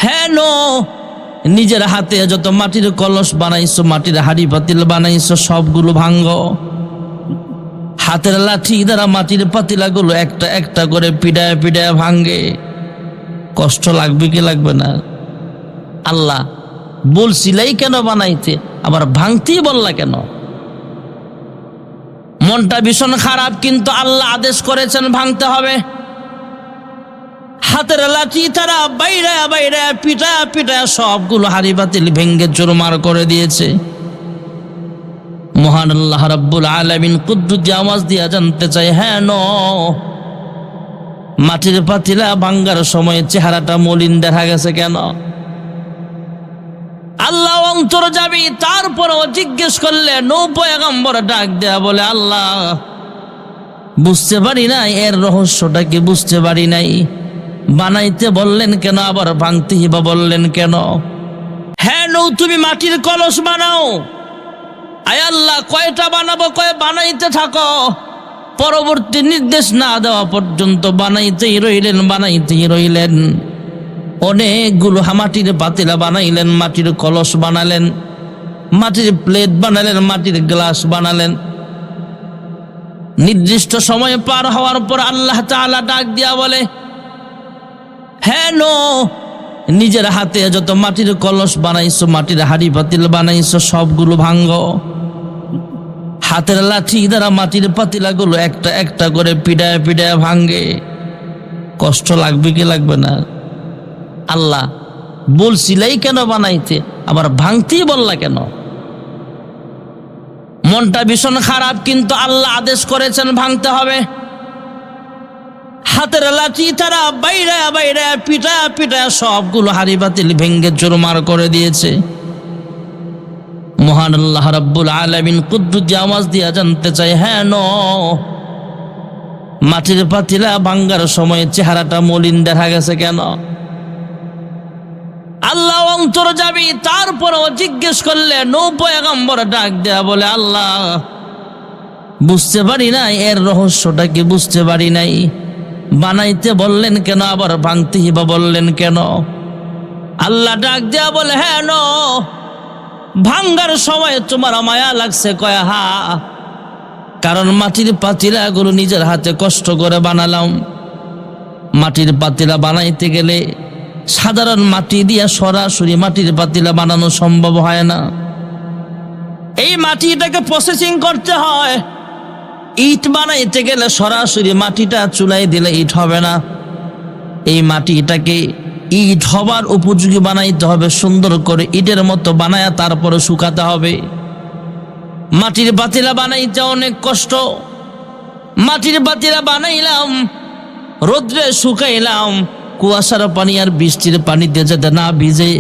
হেন নিজের হাতে যত মাটির কলস বানাইছো, মাটির হাড়ি পাতিল বানাইছো, সবগুলো ভাঙ্গো। হাতের লাঠি দ্বারা মাটির পাতিলাগুলো একটা একটা করে পিডায় পিডায় ভাঙ্গে। কষ্ট লাগবে কি লাগবে না? আল্লাহ বলছিলাই কেন বানাইতে, আবার ভাঙতেই বললা কেন? মনটা ভীষণ খারাপ, কিন্তু আল্লাহ আদেশ করেছেন ভাঙতে হবে। হাতের লাঠি তারা বাইরে বাইরে পিটা পিটা সবগুলো হাড়ি বাতিল ভেঙ্গে চুরমার করে দিয়েছে। মহান আল্লাহ রাব্বুল আলামিন কুদ্দুস আওয়াজ দিয়া জানতে চাই, হ্যাঁ মাটির পাতিলা ভাঙ্গার সময় চেহারাটা মলিন দেখা গেছে কেন? আল্লাহ অন্তর যাবি, তারপরও জিজ্ঞেস করলে পয়গম্বর ডাক দেয়া বলে, আল্লাহ বুঝতে পারি নাই, এর রহস্যটা কি বুঝতে পারি নাই। বানাইতে বললেন কেন, আবার ভাঙতে বা বললেন কেন? হ্যাঁ তুমি মাটির কলস বানাও। আয় আল্লাহ, কয়টা বানাবো? কয় বানাইতে থাকো। পরবর্তী নির্দেশ না দেওয়া পর্যন্ত বানাইতেই রইলেন। অনেকগুলো মাটির পাতিলা বানাইলেন, মাটির কলস বানালেন, মাটির প্লেট বানালেন, মাটির গ্লাস বানালেন। নির্দিষ্ট সময় পার হওয়ার পর আল্লাহ তাআলা ডাক দিয়া বলে, হ্যাঁ নিজের হাতে যত মাটির কলস বানাইছো, মাটির হাড়ি পাতিল বানাইছো, সবগুলো ভাঙ্গো। হাতের লাঠি দ্বারা মাটির পাতিলাগুলো একটা একটা করে পিডায় পিডায় ভাঙ্গে। কষ্ট লাগবে কি লাগবে না? আল্লাহ বলছিলাই কেন বানাইতে, আবার ভাঙতেই বললা কেন? মনটা ভীষণ খারাপ, কিন্তু আল্লাহ আদেশ করেছেন ভাঙতে হবে। হাতের লাঠি তারা বাইরে বাইরে পিটা পিটা সবগুলো হাড়ি বাতিল ভেঙ্গে চুরমার করে দিয়েছে। মহান আল্লাহ রাব্বুল আলামিন কুদ্দুস আওয়াজ দিয়া জানতে চাই, হ্যাঁ মাটির পাতিলা ভাঙ্গার সময় চেহারাটা মলিন দেখা গেছে কেন? আল্লাহ অন্তর যাবি, তারপরও জিজ্ঞেস করলে পয়গম্বর ডাক দেয়া বলে, আল্লাহ বুঝতে পারি নাই, এর রহস্যটা কি বুঝতে পারি নাই। বানাইতে বললেন কেন, আবার ভাঙতে বা বললেন কেন? আল্লাহ ডাক দেয়া বলে, হ্যাঁ ভাঙ্গার সময় তোমার মায়া লাগছে? কয় হা, কারণ মাটির পাতিলাগুলো নিজের হাতে কষ্ট করে বানালাম। মাটির পাতিলা বানাইতে গেলে সাধারণ মাটি দিয়া সরাসরি মাটির পাতিলা বানানো সম্ভব হয় না। এই মাটিটাকে প্রসেসিং করতে হয়। ইট বানাইতে গেলে সরাসরি মাটিটা চুলায় দিলে ইট হবে না। এই মাটিটাকে ইট হবার উপযোগী বানাইতে হবে, সুন্দর করে ইটের মতো বানায়া তারপরে শুকাতে হবে। মাটির পাতিলা বানাইতে অনেক কষ্ট। মাটির পাতিলা বানাইলাম, রোদ্রে শুকাইলাম, কুয়াশার পানি আর বৃষ্টির পানিতে যাতে না ভিজে,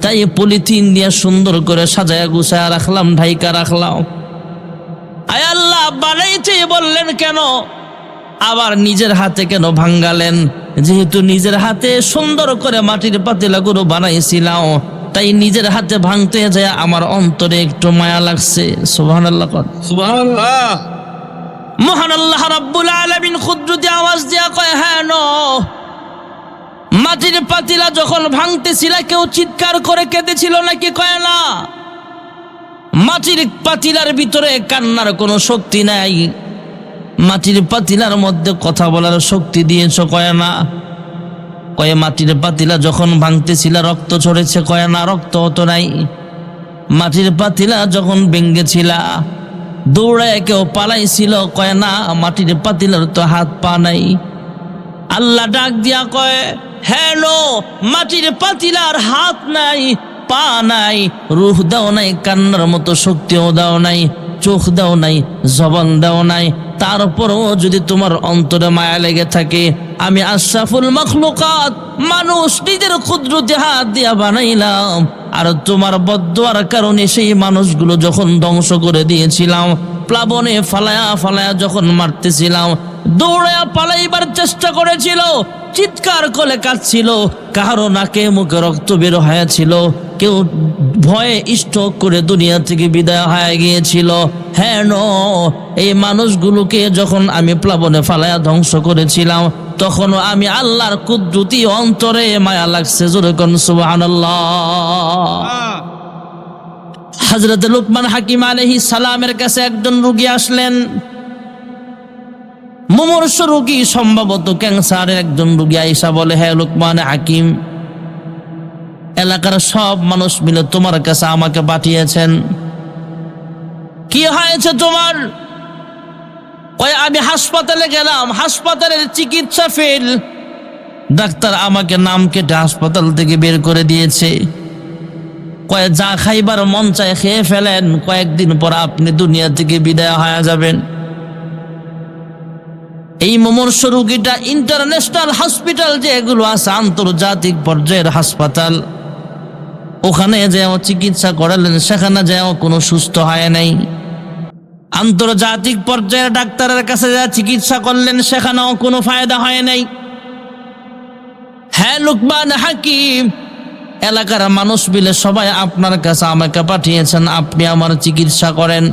তাই পলিথিন দিয়ে সুন্দর করে সাজায়া গুছায়া রাখলাম, ঢাইকা রাখলাম। আয় আল্লাহ বানাইতে বললেন কেন, আবার নিজের হাতে কেন ভাঙ্গালেন? যেহেতু নিজের হাতে সুন্দর করে মাটির পাতিলাগুলো বানাইছিলাম, তাই নিজের হাতে ভাঙতে যায় আমার অন্তরে একটু মায়া লাগছে। সুবহানাল্লাহ, সুবহানাল্লাহ। মহান আল্লাহ রাব্বুল আলামিন কুদ্দুস আওয়াজ দিয়া কয়, হ্যাঁ মাটির পাতিলা যখন ভাঙতেছিল কেউ চিৎকার করে কেঁদেছিল নাকি? কয় না। মাটির পাতিলার ভিতরে কান্নার কোনো শক্তি নাই। মাটির পাতিলার মধ্যে কথা বলার শক্তি দিয়েছ? কয় না। কয়ে মাটির পাতিলা যখন ভাঙতেছিল রক্ত ঝরেছে? কয় না, রক্ত হতো নাই। মাটির পাতিলা যখন ভেঙ্গেছিল দৌড়ায় কেউ পালাইছিল? কয় না, মাটির পাতিলার তো হাত পা নাই। আল্লাহ ডাক দিয়া কয়, হ্যাঁ মাটির পাতিলার হাত নাই, পা নাই, রূহ দাও নাই, কান্নার মতো শক্তিও দাও নাই, চোখ দাও নাই, জবান দাও নাই। তারপরও যদি তোমার অন্তরে মায়া লেগে থাকে, আমি আশরাফুল মাখলুকাত মানুষ নিজের কুদরতে হাত দিয়া বানাইলাম, আর তোমার বদদুয়ার কারণে সেই মানুষগুলো যখন ধ্বংস করে দিয়েছিলাম, প্লাবনে ফালায়া ফালায়া যখন মারতেছিলাম, দৌড়ায়া পালাইবার চেষ্টা করেছিল, চিৎকার করে কাঁদছিল, কারো নাকে মুখে রক্ত বের হয়েছিল, কেউ ভয়ে স্ট্রোক করে দুনিয়া থেকে বিদায় হয়ে গিয়েছিল। হ্যাঁ এই মানুষগুলোকে যখন আমি প্লাবনে ফালায়া ধ্বংস করেছিলাম, তখনও আমি আল্লাহর কুদরতি অন্তরে মায়া লাগছে, জোরে কোন সুবহানাল্লাহ। হযরত লুকমান হাকিম আলাইহিস সালামের কাছে একজন রোগী আসলেন, মুমূর্ষ রোগী, সম্ভবত ক্যান্সারের একজন রোগী। আয়েশা বলে, হে লুকমান হাকিম, এলাকার সব মানুষ মিলে তোমার কাছে আমাকে পাঠিয়েছেন, কি হয়েছে তোমার? ওই আমি হাসপাতালে গেলাম, হাসপাতালের চিকিৎসা ফেল, ডাক্তার আমাকে নাম কেটে হাসপাতাল থেকে বের করে দিয়েছে। কয়ে যা খাইবার মন চায় খেয়ে ফেলেন, কয়েকদিন পর আপনি দুনিয়া থেকে বিদায় হয়ে যাবেন। এই মুমূর্ষ রোগীটা ইন্টারন্যাশনাল হসপিটাল যেগুলো আছে, আন্তর্জাতিক পর্যায়ের হাসপাতাল, ওখানে যেও চিকিৎসা করালেন, সেখানে যেও কোনো সুস্থ হয় নাই। আন্তর্জাতিক পর্যায়ের ডাক্তারের কাছে যা চিকিৎসা করলেন, সেখানেও কোনো ফায়দা হয় নাই। হ্যাঁ লুকমান হাকিম, এলাকার মানুষ মিলে সবাই আপনার কাছে আমাকে পাঠিয়েছেন, আপনি আমার চিকিৎসা করেন।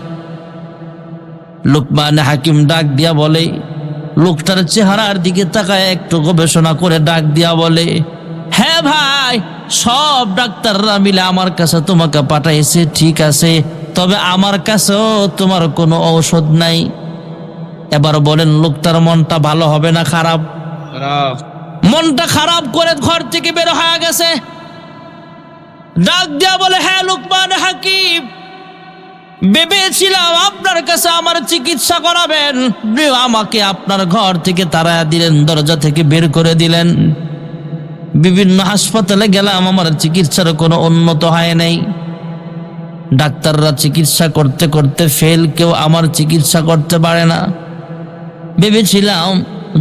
লুকমান হাকিম ডাক দিয়া বলে, লোকটার চেহারার দিকে তাকায় একটু গবেষণা করে ডাক দিয়া বলে, হ্যাঁ ভাই, সব ডাক্তাররা মিলে আমার কাছে তোমাকে পাঠাইছে, ঠিক আছে, তবে আমার কাছেও তোমার কোনো ঔষধ নাই। এবার বলেন, লোকটার মনটা ভালো হবে না খারাপ? মনটা খারাপ করে ঘর থেকে বের হয়ে গেছে। ডাক দিয়া বলে, হ্যাঁ লুকমান হাকিম, ভেবেছিলাম আপনার কাছে আমার চিকিৎসা করাবেন, আমাকে আপনার ঘর থেকে তাড়া দিলেন, দরজা থেকে বের করে দিলেন। বিভিন্ন হাসপাতালে গেলাম, আমার চিকিৎসার কোনো উন্নত হয় নাই। ডাক্তাররা চিকিৎসা করতে করতে ফেল, কেউ আমার চিকিৎসা করতে পারে না। ভেবেছিলাম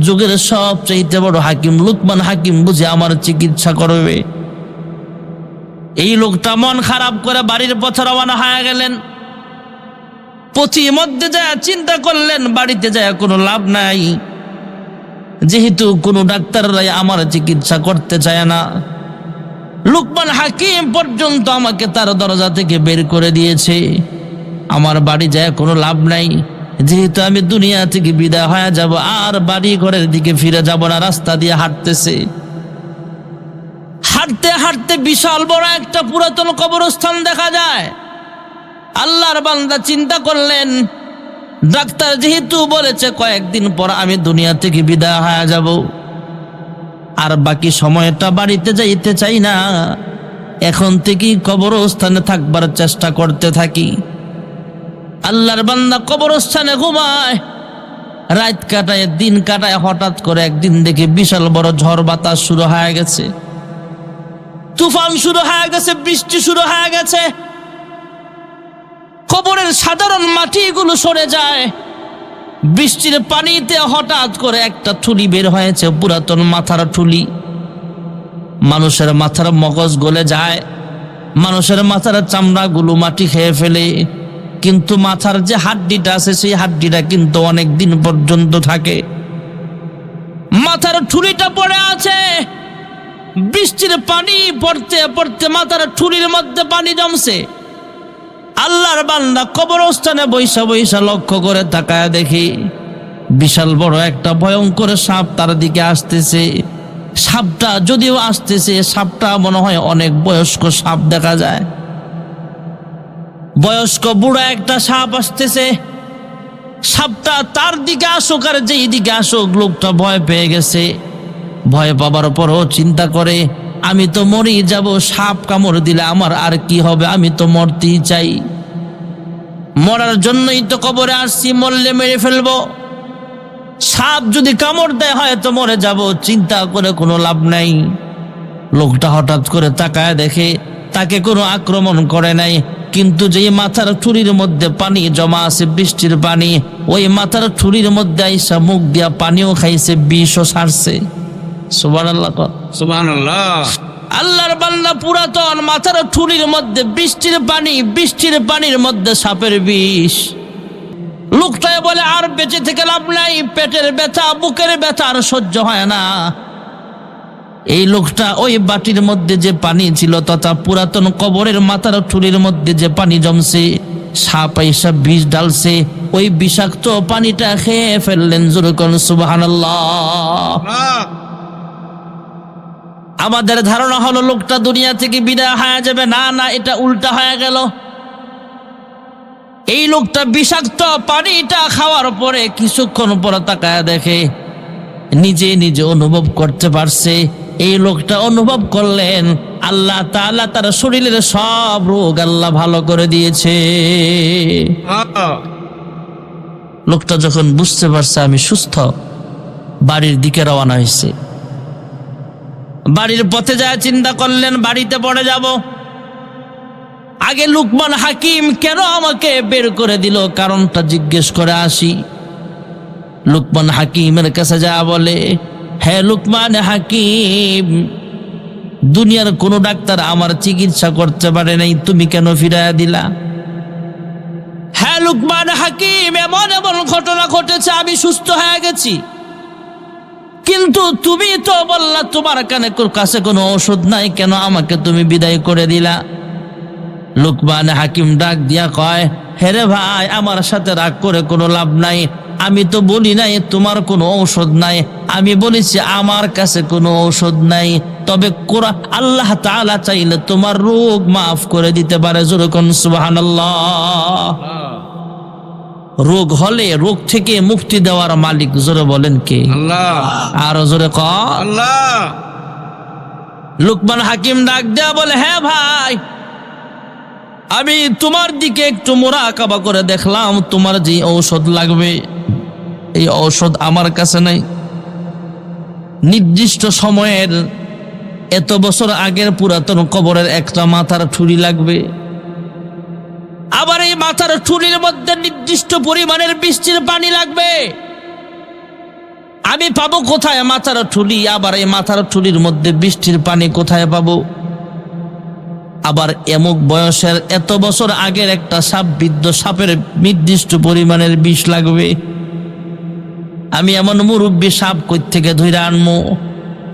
যুগের সবচেয়ে বড় হাকিম লুকমান হাকিম বুঝে আমার চিকিৎসা করবে। এই লোকটা মন খারাপ করে বাড়ির পথে রওনা হয়ে গেলেন। পথিমধ্যে যায় চিন্তা করলেন, বাড়িতে যায় কোনো লাভ নাই, যেহেতু কোনো ডাক্তাররাই আমার চিকিৎসা করতে চায় না। লুকমান হাকিম পর্যন্ত আমাকে তার দরজা থেকে বের করে দিয়েছে, আমার বাড়ি যায় কোনো লাভ নাই, যেহেতু আমি দুনিয়া থেকে বিদায় হয়ে যাব, আর বাড়ি ঘরের দিকে ফিরে যাব না। রাস্তা দিয়ে হাঁটতেছে, হাঁটতে হাঁটতে বিশাল বড় একটা পুরাতন কবরস্থান দেখা যায়। আল্লাহর বান্দা চিন্তা করলেন, ডাক্তার যেহেতু বলেছে কয়েকদিন পর আমি দুনিয়া থেকে বিদায় হয়ে যাব, আর বাকি সময়টা বাড়িতে যাইতে চাই না, এখন থেকেই কবরস্থানে থাকবার চেষ্টা করতে থাকি। আল্লাহর বান্দা কবরস্থানে ঘুমায়, রাত কাটায়, দিন কাটায়। হঠাৎ করে একদিন দেখে বিশাল বড় ঝড় বাতাস শুরু হয়ে গেছে, তুফান শুরু হয়ে গেছে, বৃষ্টি শুরু হয়ে গেছে। কবরের সাধারণ মাটিগুলো সরে যায়, বৃষ্টির পানিতে হঠাৎ করে একটা ঠুলি বের হয়েছে, পুরাতন মাথার ঠুলি। মানুষের মাথার মগজ গলে যায়, মানুষের মাথার চামড়াগুলো মাটি খেয়ে ফেলে, কিন্তু মাথার যে হাড্ডিটা আছে সেই হাড্ডিটা কিন্তু অনেক দিন পর্যন্ত থাকে। মাথার ঠুলিটা পড়ে আছে, বৃষ্টির পানি পড়তে পড়তে মাথার ঠুলির মধ্যে পানি জমছে। আল্লাহর বান্দা কবরস্থানে বৈশা বৈশা লক্ষ্য করে তাকায় দেখি বিশাল বড় একটা ভয়ঙ্কর সাপ তার দিকে আসতেছে। সাপটা যদিও আসতেছে, সাপটা মনে হয় অনেক বয়স্ক সাপ দেখা যায়, বয়স্ক বুড়া একটা সাপ আসতেছে। সাপটা তার দিকে আসুক আর যেই দিকে আসুক, লোকটা ভয় পেয়ে গেছে। ভয় পাবার পরও চিন্তা করে, আমি তো মরেই যাব, সাপ কামড় দিলে আমার আর কি হবে, আমি তো মরতেই চাই, মরার জন্যই তো কবরে আসছি, মরলে মেরে ফেলবো, সাপ যদি কামড় দেয় হয়তো মরে যাব, চিন্তা করে কোনো লাভ নাই। লোকটা হঠাৎ করে তাকায় দেখে তাকে কোনো আক্রমণ করে নাই, কিন্তু যেই মাথার ঠুরির মধ্যে পানি জমা আছে, বৃষ্টির পানি, ওই মাথার ঠুরির মধ্যে আইসা মুখ দিয়া পানিও খাইছে, বিষও ছাড়ছে। সুবহানাল্লাহ, সুবহানাল্লাহ। আল্লাহর বান্দা পুরাতন মাথার ঠুরির মধ্যে বৃষ্টির পানি, বৃষ্টির পানির মধ্যে সাপের বিষ। লোকটায় বলে, আর বেঁচে থেকে লাভ নাই, পেটের ব্যথা, বুকের ব্যথা আর সহ্য হয় না। এই লোকটা ওই বাটির মধ্যে যে পানি ছিল তথা পুরাতন কবরের মাথার ঠুরির মধ্যে যে পানি জমছে, সাপ আইসা বিষ ঢালছে, ওই বিষাক্ত পানিটা খেয়ে ফেললেন। জোরে কোন সুবহানাল্লাহ। আমাদের ধারণা হলো লোকটা দুনিয়া থেকে বিদায় হয়ে যাবে, না না, এটা উল্টা হয়ে গেল। এই লোকটা বিষাক্ত পানিটা খাওয়ার পরে কিছুক্ষণ পরে তাকায় দেখে নিজে নিজে অনুভব করতে পারছে। এই লোকটা অনুভব করলেন আল্লাহ তাআলা তার শরীরের সব রোগ আল্লাহ ভালো করে দিয়েছে। লোকটা যখন বুঝতে পারছে আমি সুস্থ, বাড়ির দিকে রওনা হয়েছে। বাড়ির পথে যায় চিন্তা করলেন বাড়িতে পড়ে যাব। আগে লুকমান হাকিম কেন আমাকে বের করে দিল কারণটা জিজ্ঞেস করে আসি। লুকমান হাকিমের কাছে যা বলে, হে লুকমান হাকিম, দুনিয়ার কোনো ডাক্তার আমার চিকিৎসা করতে পারে নাই, তুমি কেন ফিরাইয়া দিলা? হ্যাঁ লুকমান হাকিম, এমন এমন ঘটনা ঘটেছে, আমি সুস্থ হয়ে গেছি, কিন্তু তুমি তো বললা তোমার কাছে কোনো ঔষধ নাই, কেন আমাকে তুমি বিদায় করে দিলা? লুকমান হাকিম ডাক দিয়া কয়, হেরে ভাই, আমার সাথে রাগ করে কোনো লাভ নাই। আমি তো বলি নাই তোমার কোনো ঔষধ নাই, আমি বলেছি আমার কাছে কোনো ঔষধ নাই, তবে আল্লাহ তাআলা চাইলে তোমার রোগ মাফ করে দিতে পারে। জোরে কোন সুবহানাল্লাহ। রোগ হলে রোগ থেকে মুক্তি দেওয়ার মালিক, জোরে বলেন কে? আল্লাহ। আর জোরে ক আল্লাহ। লুকমান হাকিম ডাক দেয়া বলে, হ্যাঁ ভাই, আমি তোমার দিকে একটু মুরাকাবা করে দেখলাম, তোমার যে ঔষধ লাগবে এই ঔষধ আমার কাছে নাই। নির্দিষ্ট সময়ের এত বছর আগের পুরাতন কবরের একটা মাথার ঠুরি লাগবে, আবার এই মাথার ঠুরির মধ্যে নির্দিষ্ট পরিমাণের বৃষ্টির পানি লাগবে। আমি পাবো কোথায় মাথার ঠুলি? আবার এই মাথার ঠুলির মধ্যে বৃষ্টির পানি কোথায় পাবো? আবার এমুক বয়সের এত বছর আগের একটা সাপ বিদ্ধ সাপের নির্দিষ্ট পরিমাণের বিষ লাগবে। আমি এমন মুরব্বী সাপ কই থেকে ধরে আনবো?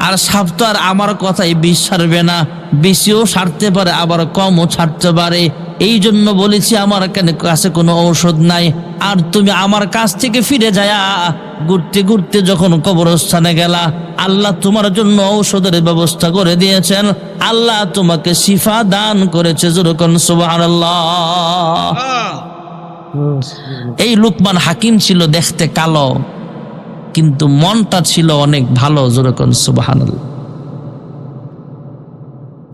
আর সাপ তো আর আমার কথাই বিষ ছাড়বে না, বেশিও ছাড়তে পারে আবার কমও ছাড়তে পারে। এই জন্য বলেছি আমার কাছে কোনো ঔষধ নাই। আর তুমি আমার কাছ থেকে ফিরে যায়া ঘুরতে ঘুরতে যখন কবরস্থানে গেলা, আল্লাহ তোমার জন্য ঔষধের ব্যবস্থা করে দিয়েছেন, আল্লাহ তোমাকে শিফা দান করেছে। যেরকম সুবহানাল্লাহ। এই লুকমান হাকিম ছিল দেখতে কালো, কিন্তু মনটা ছিল অনেক ভালো। যেরকম সুবহানাল্লাহ।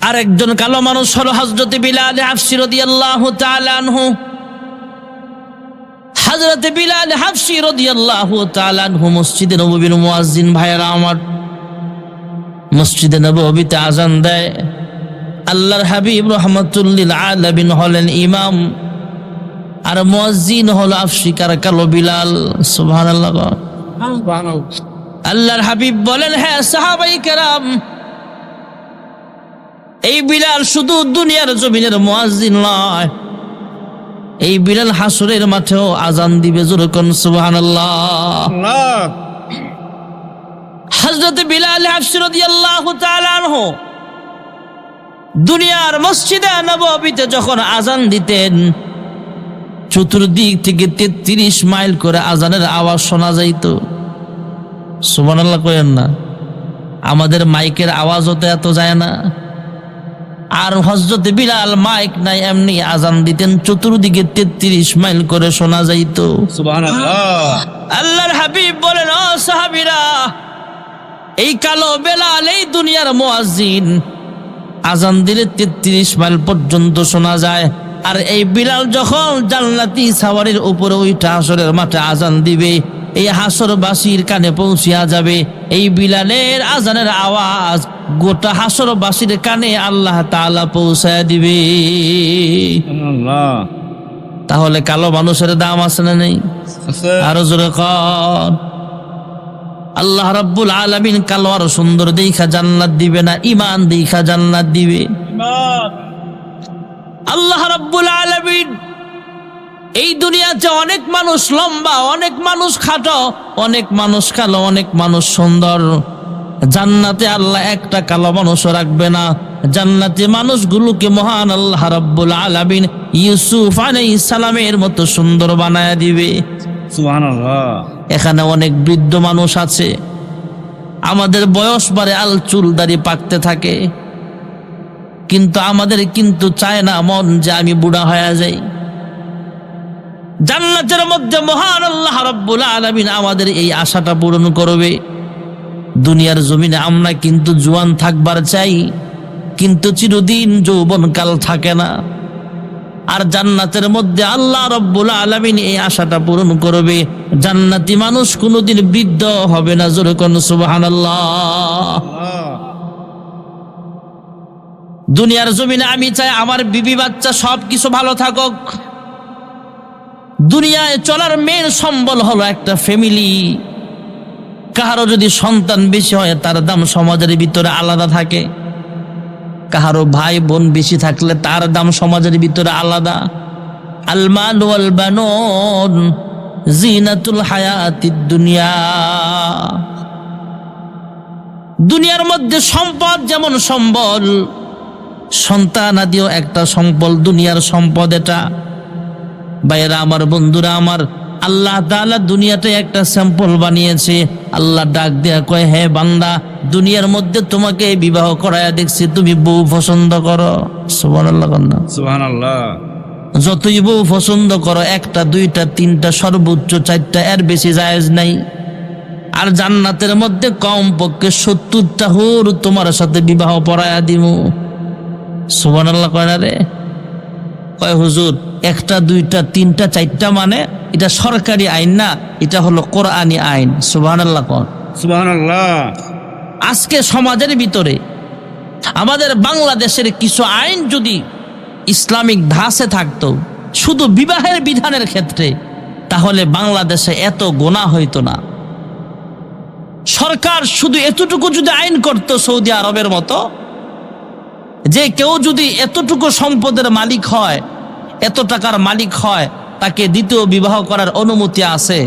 আরেকজন কালো মানুষ হলো হযরত বিলাল হাফসি রাদিয়াল্লাহু তাআলা আনহু। হযরত বিলাল হাফসি রাদিয়াল্লাহু তাআলা আনহু মসজিদে নববীর মুয়াজ্জিন। ভাইয়েরা আমার, মসজিদে নববীতে আযান দেয়। আল্লাহর হাবিব রাহমাতুল লিল আলামিন হলেন ইমাম, আর মুয়াজ্জিন হলো আফ্রিকার কালো বিলাল। সুবহানাল্লাহ। আল্লাহর হাবিব বলেন, হ্যাঁ সাহাবায়ে কেরাম, এই বিলাল শুধু দুনিয়ার জমিনের মুয়াজ্জিন নয়, এই বিলাল হাসরের মাঠেও আজান দিবে। জোরে কোন সুবহানাল্লাহ। হযরত বিলাল হাফসি রাদিয়াল্লাহু তাআলা আনহু দুনিয়ার মসজিদে নববীতে যখন আজান দিতেন, চতুর্দিক থেকে 33 মাইল করে আজানের আওয়াজ শোনা যাইত। সুবহানাল্লাহ কইেন না, আমাদের মাইকের আওয়াজও তো এত যায় না। আর হযরত বিলাল মাইক নাই, এমনি আজান দিতেন, চতুর্দিকে 33 মাইল করে শোনা যাইত। সুবহানাল্লাহ। আল্লাহর হাবিব বলেন, ও সাহাবীরা, এই কালো বিলাল এই দুনিয়ার মুয়াজ্জিন, আজান দিলে 33 মাইল পর্যন্ত শোনা যায়। আর এই বিলাল যখন জান্নাতি সাওয়ারির উপরে উঠে হাসরের মাঠে আজান দিবে, এই হাসরবাসীর কানে পৌঁছিয়া যাবে। এই বিলালের আজানের আওয়াজ গোটা হাসরবাসীর কানে আল্লাহ তাআলা পৌঁছায় দিবে। তাহলে কালো মানুষের দাম আছে না নেই? আরো জোরে কর। আল্লাহ রাব্বুল আলামিন কালো আর সুন্দর দেখা জান্নাত দিবে না, ঈমান দেখা জান্নাত দিবে। আল্লাহ রাব্বুল আলামিন এই দুনিয়াতে অনেক মানুষ লম্বা, অনেক মানুষ খাটো, অনেক মানুষ কালো, অনেক মানুষ সুন্দর। জান্নাতে আল্লাহ একটা কালো মানুষও রাখবে না। জান্নাতে মানুষগুলোকে মহান আল্লাহ রাব্বুল আলামিন ইউসুফ আলাইহিস সালামের মতো সুন্দর বানায়া দিবে। সুবহানাল্লাহ। এখানে অনেক বৃদ্ধ মানুষ আছে, আমাদের বয়স বাড়ে, আল চুল দাড়ি পাকতে থাকে, কিন্তু আমাদের কিন্তু চায় না মন যে আমি বুড়া হয়ে যাই। জান্নাতের মধ্যে মহান আল্লাহ রাব্বুল আলামিন আমাদের এই আশাটা পূরণ করবে। দুনিয়ার জমিনে আমরা কিন্তু জোয়ান থাকবার চাই, কিন্তু চিরদিন যৌবনকাল থাকে না। আর জান্নাতের মধ্যে আল্লাহ রাব্বুল আলামিন এই আশাটা পূরণ করবে, জান্নাতি মানুষ কোনোদিন বৃদ্ধ হবে না। জোরে কোন সুবহানাল্লাহ। দুনিয়ার জমিনে আমি চাই আমার বিবি বাচ্চা সব কিছু ভালো থাকুক। দুনিয়ায় চলার মেন সম্বল হলো একটা ফ্যামিলি। কাহারো যদি সন্তান বেশি হয় তার দাম সমাজের ভিতরে আলাদা থাকে, কাহারো ভাই বোন বেশি থাকলে তার দাম সমাজের ভিতরে আলাদা। আল মাল ওয়াল বানুন জিনাতুল হায়াতিদ দুনিয়া। দুনিয়ার মধ্যে সম্পদ যেমন সম্বল, সন্তান আদিও একটা সম্পদ, দুনিয়ার সম্পদ এটা। ভাইয়েরা আমার, বন্ধুরা আমার, আল্লাহ তাআলা দুনিয়াতে একটা স্যাম্পল বানিয়েছে। আল্লাহ ডাক দেয়া কয়, হে বান্দা, দুনিয়ার মধ্যে তোমাকে বিবাহ করায়া দেখছি, তুমি বউ পছন্দ করো। সুবহানাল্লাহ কন্যা, সুবহানাল্লাহ। যতই বউ পছন্দ করো, একটা দুইটা তিনটা সর্বোচ্চ চারটা, এর বেশি জায়েজ নাই। আর জান্নাতের মধ্যে কমপক্ষে 70টা হুর তোমার সাথে বিবাহ পড়ায়া দিমু। সুবহানাল্লাহ কয় না রে? কয় হুজুর, একটা দুইটা তিনটা চারটা মানে এটা সরকারি আইন না, এটা হলো কোরআনী আইন। সুবহানাল্লাহ কোন? সুবহানাল্লাহ। আজকে সমাজের ভিতরে আমাদের বাংলাদেশের কিছু আইন যদি ইসলামিক ধাঁচে থাকতো শুধু বিবাহের বিধানের ক্ষেত্রে, তাহলে বাংলাদেশে এত গুনাহ হইতো না। সরকার শুধু এতটুকু যদি আইন করত সৌদি আরবের মতো, যে কেউ যদি এতটুকু সম্পদের মালিক হয়, এত টাকার মালিক হয়, তাকে দ্বিতীয় বিবাহ করার অনুমতি আছে।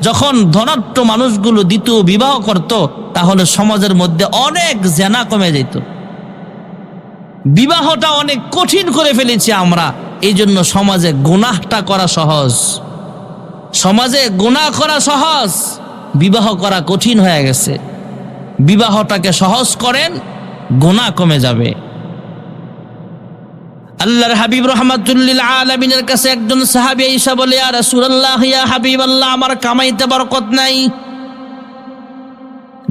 যখন ধনাঢ্য মানুষগুলো দ্বিতীয় বিবাহ করত, তাহলে সমাজের মধ্যে অনেক জেনা কমে যেত। বিবাহটা অনেক কঠিন করে ফেলেছি আমরা, এই জন্য সমাজে গুনাহটা করা সহজ। সমাজে গুনাহ করা সহজ, বিবাহ করা কঠিন হয়ে গেছে। বিবাহটাকে সহজ করেন, গুনাহ কমে যাবে। আল্লাহর হাবিব রাহমাতুল লিল আলামিনের কাছে একজন সাহাবী এসে বলে, ইয়া রাসূলুল্লাহ, ইয়া হাবিবাল্লাহ, আমার কামাইতে বরকত নাই।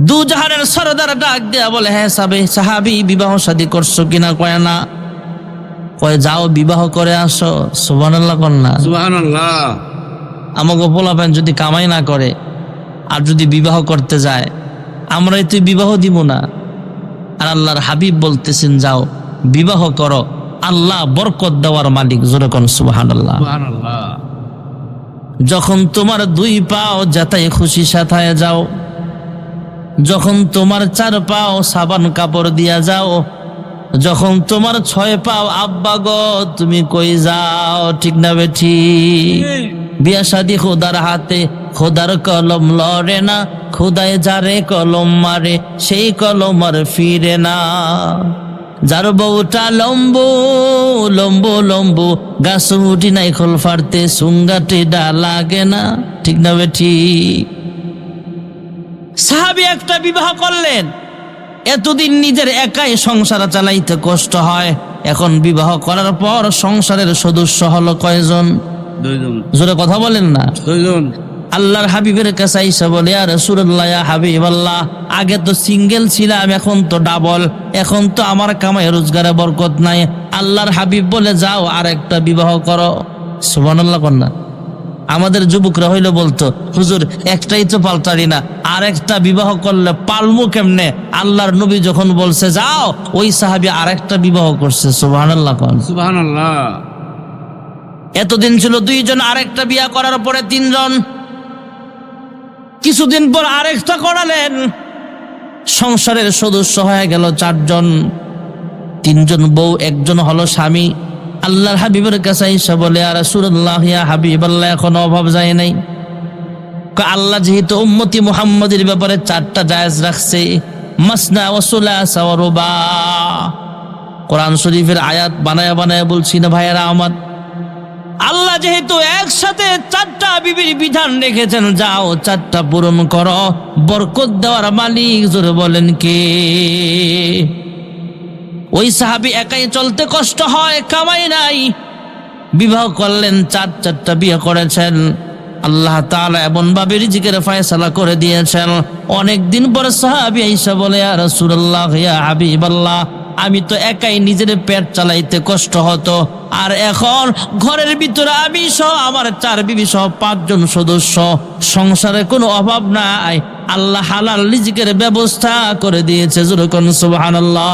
দুজাহানের সরদার ডাক দেয়া বলে, হ্যাঁ সাহাবী, বিবাহ শাদী করছো কিনা? কয় না। কয় যাও বিবাহ করে আসো। সুবহানাল্লাহ কন্যা, সুবহানাল্লাহ। আমাকে পোলাপেন যদি কামাই না করে আর যদি বিবাহ করতে যায়, আমরাই তো বিবাহ দিব না। আর আল্লাহর হাবিব বলতেছেন, যাও বিবাহ করো, আল্লাহ বরকত দেওয়ার মালিক। জোরে কোন সুবহানাল্লাহ। সুবহানাল্লাহ। যখন তোমার দুই পাও যাতাই খুশি সাথায় যাও, যখন তোমার 4 পাও সাবান কাপড় দিয়া যাও, যখন তোমার 6 পাও আব্বা গো তুমি কই যাও? ঠিক না বেঠি? বিয়া শাদী খোদার হাতে, খোদার কলম লড়ে না, খোদায় যারে কলম মারে সেই কলম আর ফিরে না। যার বউটা লম্বু লম্বু লম্বু, গাছ উঠি নাই খোল ফাড়তে, সুঙ্গাটে ডা লাগে না। ঠিক না বেঠি? সাহাবী একটা বিবাহ করলেন, এতদিন নিজের একাই সংসার চালাইতে কষ্ট হয়, এখন বিবাহ করার পর সংসারের সদস্য হলো কয়জন? 2 জন। জোরে কথা বলেন না। 2 জন। আল্লাহর হাবিবের কাছে আইসা বলে, ইয়া রাসূলুল্লাহ, ইয়া হাবিবাল্লাহ, আগে তো সিঙ্গেল ছিলাম, এখন তো ডাবল, এখন তো আমার কামাই রোজগারে বরকত নাই। আল্লাহর হাবিব বলে, যাও আর একটা বিবাহ করো। সুবহানাল্লাহ কন্যা। আমাদের যুবকরা হইলে বলতো, হুজুর একটাই তো পাল্টারি না, আর একটা বিবাহ করলে পালমু কেমনে? আল্লাহর নবী যখন বলছে যাও, ওই সাহাবী আর একটা বিবাহ করছে। সুবহানাল্লাহ কোন? সুবহানাল্লাহ। এতদিন ছিল 2 জন, আরেকটা বিয়া করার পরে 3 জন, কিছুদিন পর আরেকটা করালেন, সংসারের সদস্য হয়ে গেল 4 জন। 3 জন বউ, 1 জন হলো স্বামী। আল্লাহর হাবিবের কাছে এসে বলে, ইয়া রাসূলুল্লাহ, ইয়া হাবিবাল্লাহ, এখনো অভাব যায় নাই। আল্লাহ যেহেতু উম্মতি মুহাম্মাদের ব্যাপারে 4টা জায়েজ রাখছে, মাসনা ওয়া সুলাসা ওয়া রুবা, কোরআন শরীফের আয়াত বানায়া বানায়া বলছি না ভাইয়েরা আমার। আল্লাহ যেহেতু একসাথে 4টা বিবির বিধান রেখেছেন, যাও 4টা পূরণ করো। বরকত দেওয়ার মালিক জোরে বলেন কে? ওই সাহাবী একাই চলতে কষ্ট হয়, কামাই নাই, বিবাহ করলেন, 4টা বিয়ে করেছেন। আল্লাহ তাআলা এমন ভাবে রিজিকের ফয়সালা করে দিয়েছেন। অনেক দিন পর সাহাবী আয়েশা বলে, ইয়া রাসূলুল্লাহ, ইয়া হাবিবাল্লাহ, আমি তো একাই নিজের পেট চালাইতে কষ্ট হতো, আর এখন ঘরের ভিতরে আমি সহ আমার 4 বিবি সহ 5 জন সদস্য, সংসারে কোনো অভাব নাই, আল্লাহ হালাল রিজিকের ব্যবস্থা করে দিয়েছে। যেরকম সুবহানাল্লাহ।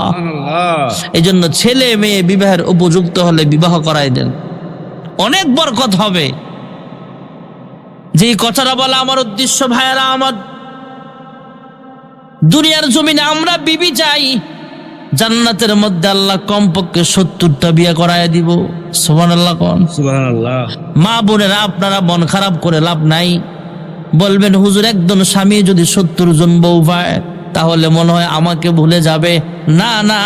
সুবহানাল্লাহ। এই জন্য ছেলে মেয়ে বিবাহের উপযুক্ত হলে বিবাহ করাই দেন, অনেক বরকত হবে। যে কথাটা বলা আমার উদ্দেশ্য, ভাইয়েরা আমার, দুনিয়ার জমিনে আমরা বিবি চাই, জান্নাতের মধ্যে আল্লাহ কমপক্ষে 70টা বিয়ে করায় দিব। সুবহানাল্লাহ কোন? সুবহানাল্লাহ। মা বোনেরা, আপনারা মন খারাপ করে লাভ নাই। বলবেন, হুজুর একজন স্বামী যদি 70 জন বউ পায় তাহলে মনে হয় আমাকে ভুলে যাবে। না না,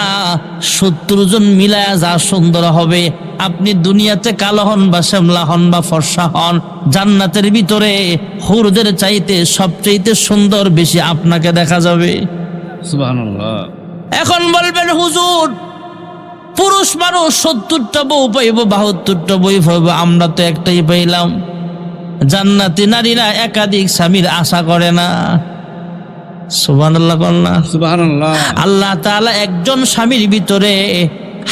70 জন মিলায়া যা সুন্দর হবে, আপনি দুনিয়াতে কালো হন বা শ্যামলা হন বা ফর্সা হন, জান্নাতের ভিতরে হুরদের চাইতে সবচাইতে সুন্দর বেশি আপনাকে দেখা যাবে। সুবহানাল্লাহ। এখন বলবেন, হুজুর পুরুষ মানুষ 70টা বউ পাইব, 72টা বউ পাইব, আমরা তো একটাই পাইলাম। জান্নাতি নারীরা একাধিক স্বামীর আশা করে না। সুবহানাল্লাহ বলনা। সুবহানাল্লাহ। আল্লাহ তাআলা একজন স্বামীর ভিতরে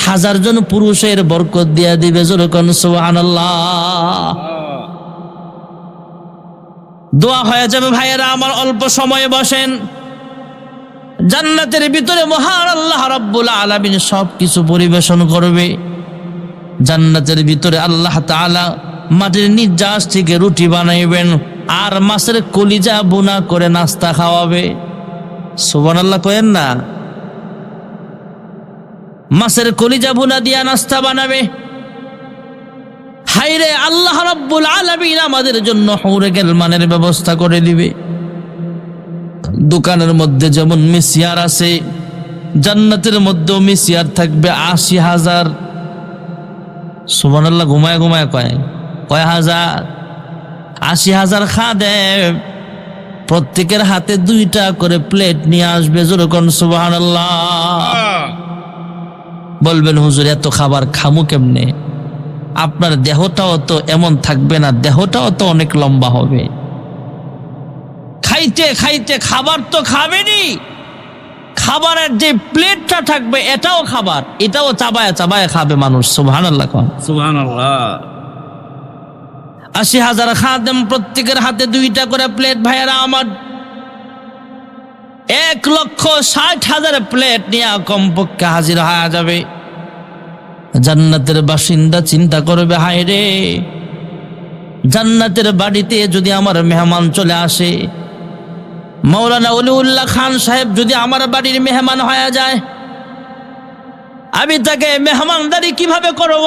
1000 জন পুরুষের বরকত দিয়া দিবে। যেরকম সুবহানাল্লাহ। দোয়া হয়ে যাবে। ভাইয়েরা আমার, অল্প সময়ে বসেন। জান্নাতের ভিতরে মহান আল্লাহ রাব্বুল আলামিন সবকিছু পরিবেশন করবে। জান্নাতের ভিতরে আল্লাহ তাআলা মাটির নির্যাস থেকে রুটি বানাইবেন, আর মাছের কলিজা বোনা করে নাস্তা খাওয়াবে। সুবহানাল্লাহ কয়েন না? মাছের কলিজা বোনা দিয়া নাস্তা বানাবে। হায়রে, আল্লাহ রাব্বুল আলামিন আমাদের জন্য হুরে গেলমানের ব্যবস্থা করে দিবে। দোকানের মধ্যে যেমন মিসিয়ার আছে, জান্নাতের মধ্যেও মিসিয়ার থাকবে 80,000। সুবহানাল্লাহ। ঘুমায় ঘুমায় কয় হাজার? 80,000 খাদেম, প্রত্যেকের হাতে 2টা করে প্লেট নিয়ে আসবে। যেরকম সুবহানাল্লাহ। বলবেন, হুজুর এত খাবার খামু কেমনে? আপনার দেহটাও তো এমন থাকবে না, দেহটাও তো অনেক লম্বা হবে। খাইতে খাইতে খাবার তো খাবেনি, খাবারের যে প্লেটটা থাকবে এটাও খাবার, এটাও চাবায় চাবায় খাবে মানুষ। সুবহানাল্লাহ। সুবহানাল্লাহ। 80,000 খাদেম, প্রত্যেকের হাতে 2টা করে প্লেট। ভাইয়েরা আমার, 1,60,000 প্লেট নিয়ে কমপক্ষে হাজির হয়ে যাবে। জান্নাতের বাসিন্দা চিন্তা করবে, হায় রে, জান্নাতের বাড়িতে যদি আমার মেহমান চলে আসে, মাওলানা ওলিউল্লাহ খান সাহেব যদি আমার বাড়ির মেহমান হয়ে যায়, আমি তাকে মেহমানদারি কিভাবে করব?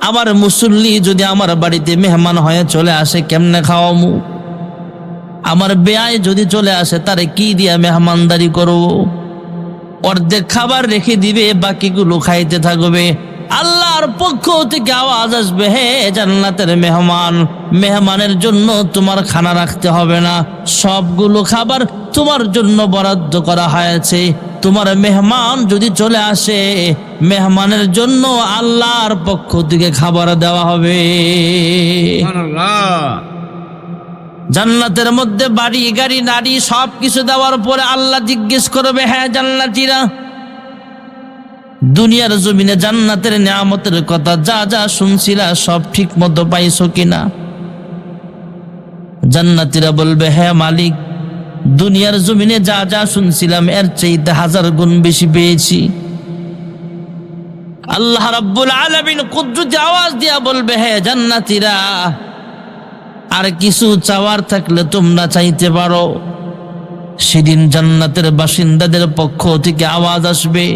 আমার মুসল্লি যদি আমার বাড়িতে মেহমান হয়ে চলে আসে, কেমনে খাওয়ামু? আমার বেয়াই যদি চলে আসে, তারে কি দিয়া মেহমানদারি করব? অর্ধেক খাবার রেখে দিবে, বাকিগুলো খাইতে থাকবে। আল্লাহর পক্ষ থেকে আওয়াজ আসবে, হে জান্নাতের মেহমান, মেহমানের জন্য তোমার খানা রাখতে হবে না, সবগুলো খাবার তোমার জন্য বরাদ্দ করা হয়েছে। তোমার মেহমান যদি চলে আসে, মেহমানের জন্য আল্লাহর পক্ষ থেকে খাবার দেওয়া হবে। সুবহানাল্লাহ। জান্নাতের মধ্যে বাড়ি গাড়ি নারী সবকিছু দেওয়ার পরে আল্লাহ জিজ্ঞেস করবে, হ্যাঁ জান্নাতীরা, দুনিয়ার জমিনে জান্নাতের নিয়ামতের কথা যা যা শুনছিলা সব ঠিক মতো পাইছো কিনা? জান্নাতীরা বলবে, হ্যাঁ মালিক, দুনিয়ার জমিনে যা যা শুনছিলাম এর চাইতে 1000 গুণ বেশি পেয়েছি। আল্লাহ রাব্বুল আলামিন কুদরতি আওয়াজ দিয়া বলবে, হ্যাঁ জান্নাতীরা, আর কিছু চাওয়ার থাকলে তোমরা চাইতে পারো। সেদিন জান্নাতের বাসিন্দাদের পক্ষ থেকে আওয়াজ আসবে,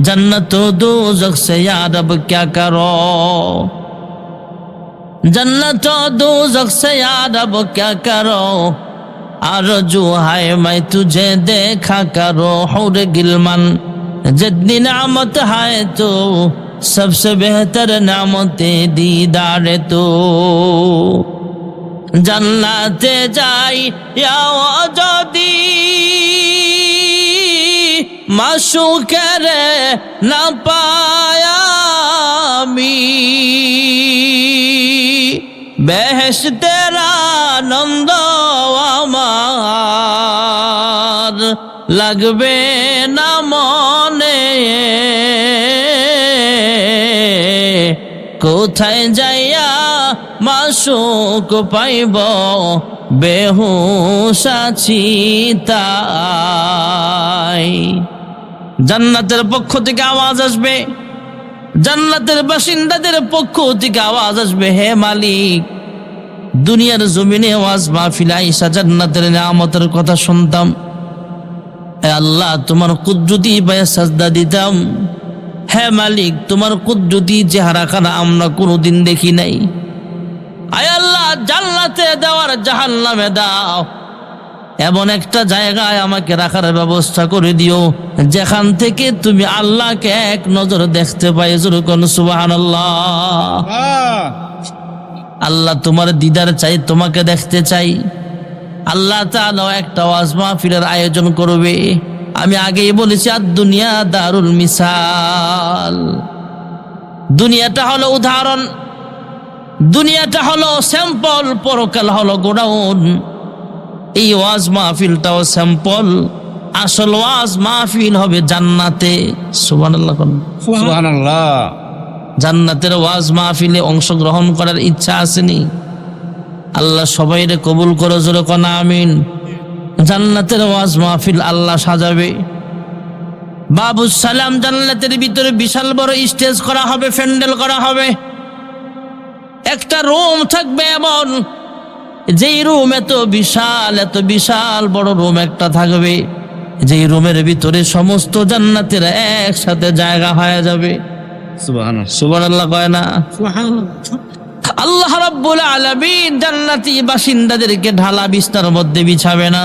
जन्नत दोज़ख से या रब क्या करो, जन्नत दोज़ख से या रब क्या करो, आरज़ू है मैं तुझे देखा करो, हुर गिलमन जितनी नेमत है तो सबसे बेहतर नामते दीदार तो জান্নাতে যাই যদি মাসুকের না পায়ামি বেহেশতের আনন্দ আমার লাগবে না মনে কোথায় যাইয়া মাসুক পাইব বেহুশ আছি তাই। জান্নাতের পক্ষ থেকে আওয়াজ আসবে, জান্নাতের বাসিন্দাদের পক্ষ থেকে আওয়াজ আসবে, হে মালিক, দুনিয়ার জমিনে ওয়াজ মাহফিল আইসা জান্নাতের নিয়ামতের কথা শুনতাম, হে আল্লাহ তোমার কুদরতি পায়ে সাজদা দিতাম, হে মালিক তোমার কুদরতি চেহারাখানা আমরা কোনোদিন দেখি নাই, আয় আল্লাহ জান্নাতে দেওয়ার জাহান্নামে দাও, এমন একটা জায়গায় আমাকে রাখার ব্যবস্থা করে দিও যেখান থেকে তুমি আল্লাহকে এক নজর দেখতে পাই। যেরকম সুবহানাল্লাহ। আল্লাহ তোমার দিদার চাই, তোমাকে দেখতে চাই। আল্লাহ তাআলা একটা ওয়াজ মাহফিলের আয়োজন করবে। আমি আগেই বলেছি আর দুনিয়া দারুল মিসাল, দুনিয়াটা হলো উদাহরণ, দুনিয়াটা হলো স্যাম্পল, পরকাল হলো গোডাউন। এই ওয়াজ মাহফিলটাও স্যাম্পল, আসল ওয়াজ মাহফিল হবে জান্নাতে। সুবহানাল্লাহ। সুবহানাল্লাহ। জান্নাতের ওয়াজ মাহফিলে অংশগ্রহণ করার ইচ্ছা আসেনি? আল্লাহ সবাইরে কবুল করো, জোরে কোন আমিন। জান্নাতের ওয়াজ মাহফিল আল্লাহ সাজাবে। বাবু সালাম জান্নাতের ভিতরে বিশাল বড় স্টেজ করা হবে, প্যান্ডেল করা হবে। একটা রুম থাকবে এমন, যেই রুম এত বিশাল বড় রুম একটা থাকবে, যেই রুমের ভিতরে সমস্ত জান্নাতের একসাথে জায়গা হয়ে যাবে। সুবহানাল্লাহ। সুবহানাল্লাহ কয় না? আল্লাহ রাব্বুল আলামিন জান্নাতি বাসিন্দাদেরকে ঢালা বিছানার মধ্যে বিছাবে না।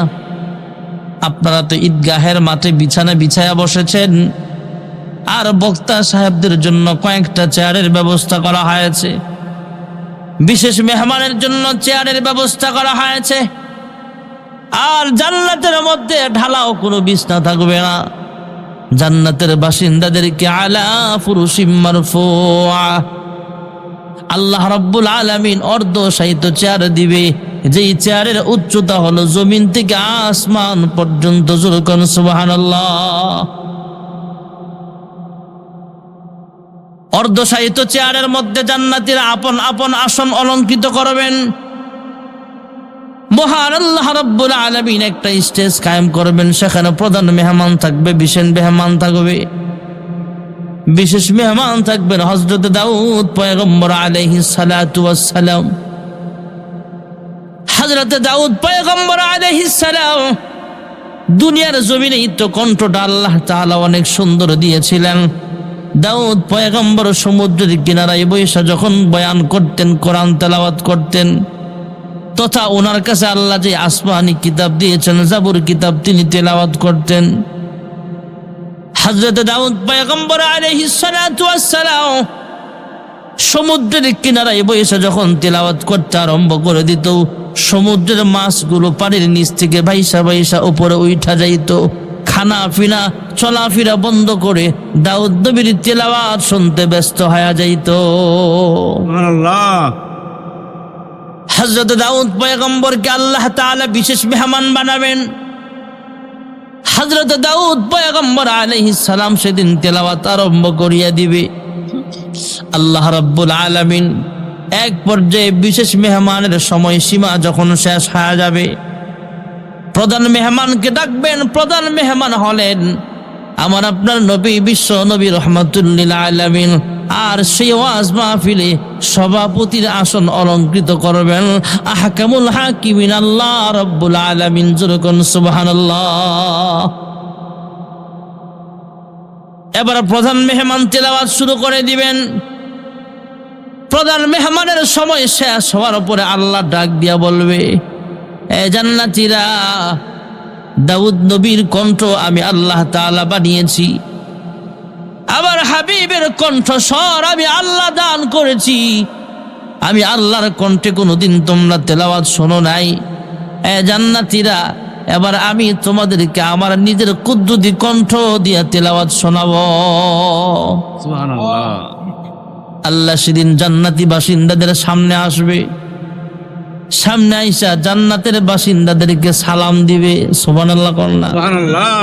আপনারা তো ঈদগাহের মাঠে বিছানা বিছায়া বসেছেন, আর বক্তা সাহেবদের জন্য কয়েকটা চেয়ারের ব্যবস্থা করা হয়েছে, বিশেষ মেহমানের জন্য চেয়ারের ব্যবস্থা করা হয়েছে। আর জান্নাতের মধ্যে ঢালাও কোনো বিছানা থাকবে না। জান্নাতের বাসিন্দাদেরকে আলা ফুরুশিম মারফুআ আল্লাহ রাব্বুল আলামিন অর্ধশায়িত চেয়ার দিবে, যেই চেয়ারের উচ্চতা হলো জমিন থেকে আসমান পর্যন্ত। যুরকান সুবহানাল্লাহ। অর্ধশায়িত চেয়ারের মধ্যে জান্নাতীরা আপন আপন আসন অলঙ্কৃত করবেন। মহান আল্লাহ রাব্বুল আলামিন একটা স্টেজ কায়েম করবেন, সেখানে প্রধান মেহমান থাকবে, বিশেষ মেহমান থাকবে। বিশেষ মেহমান থাকবেন হযরত দাউদ পয়গম্বর আলাইহিস সালাতু ওয়াস সালাম। হযরত দাউদ পয়গম্বর আলাইহিস সালাম দুনিয়ার জমিনে তো কণ্ঠটা আল্লাহ তাআলা অনেক সুন্দর দিয়েছিলেন। দাউদ পয়গম্বর সমুদ্রের কিনারায় বসে যখন বয়ান করতেন, কোরআন তেলাওয়াত করতেন, তথা ওনার কাছে আল্লাহ যে আসমানি কিতাব দিয়েছেন, জাবুর কিতাব, তিনি তেলাওয়াত করতেন। হযরত দাউদ পয়গম্বর আলাইহিস সালাতু ওয়াস সালাম সমুদ্রের কিনারায় বসে যখন তেলাওয়াত করতে আরম্ভ করে দিত, সমুদ্রের মাছগুলো পানির নিচ থেকে ভাইসা ভাইসা উপরে উঠা যাইত। খানা পিনা চলাফেরা বন্ধ করে দাউদ নবীর তেলাওয়াত শুনতে ব্যস্ত হয়ে যাইত। সুবহানাল্লাহ। হযরত দাউদ পয়গম্বরকে আল্লাহ তাআলা বিশেষ মেহমান বানাবেন। হযরত দাউদ পয়গম্বর আলাইহিস সালাম সেদিন তেলাওয়াত আরম্ভ করিয়া দিবে। আল্লাহ রাব্বুল আলামিন এক পর্যায়ে বিশেষ মেহমানের সময় সীমা যখন শেষ হয়ে যাবে, প্রধান মেহমানকে ডাকবেন। প্রধান মেহমান হলেন আমার আপনার নবী, বিশ্ব নবী রাহমাতুল লিল আলামিন। আর সেই ওয়াজ মাহফিলে সভাপতির আসন অলঙ্কৃত করবেন আহকামুল হাকিমিন আল্লাহ রাব্বুল আলামিন। যুরকুন সুবহানাল্লাহ। এবার প্রধান মেহমান তেলাওয়াত শুরু করে দিবেন। প্রধান মেহমানের সময় শেষ হওয়ার পরে আল্লাহ ডাক দিয়া বলবে, এ জান্নাতীরা, দাউদ নবীর কণ্ঠ আমি আল্লাহ তাআলা বানিয়েছি। আমার হাবিবের কণ্ঠস্বর আমি আল্লাহ দান করেছি। আমি আল্লাহর কণ্ঠে কোনোদিন তোমরা তেলাওয়াত শোনো নাই। এ জান্নাতীরা, এবার আমি তোমাদেরকে আমার নিজের কুদরতি কণ্ঠ দিয়ে তেলাওয়াত শোনাবো। সুবহানাল্লাহ। আল্লাহ সেদিন জান্নাতি বাসিন্দাদের সামনে আসবে, সামনে আইসা জান্নাতের বাসিন্দাদেরকে সালাম দিবে। সুবহানাল্লাহ কন্যা। সুবহানাল্লাহ।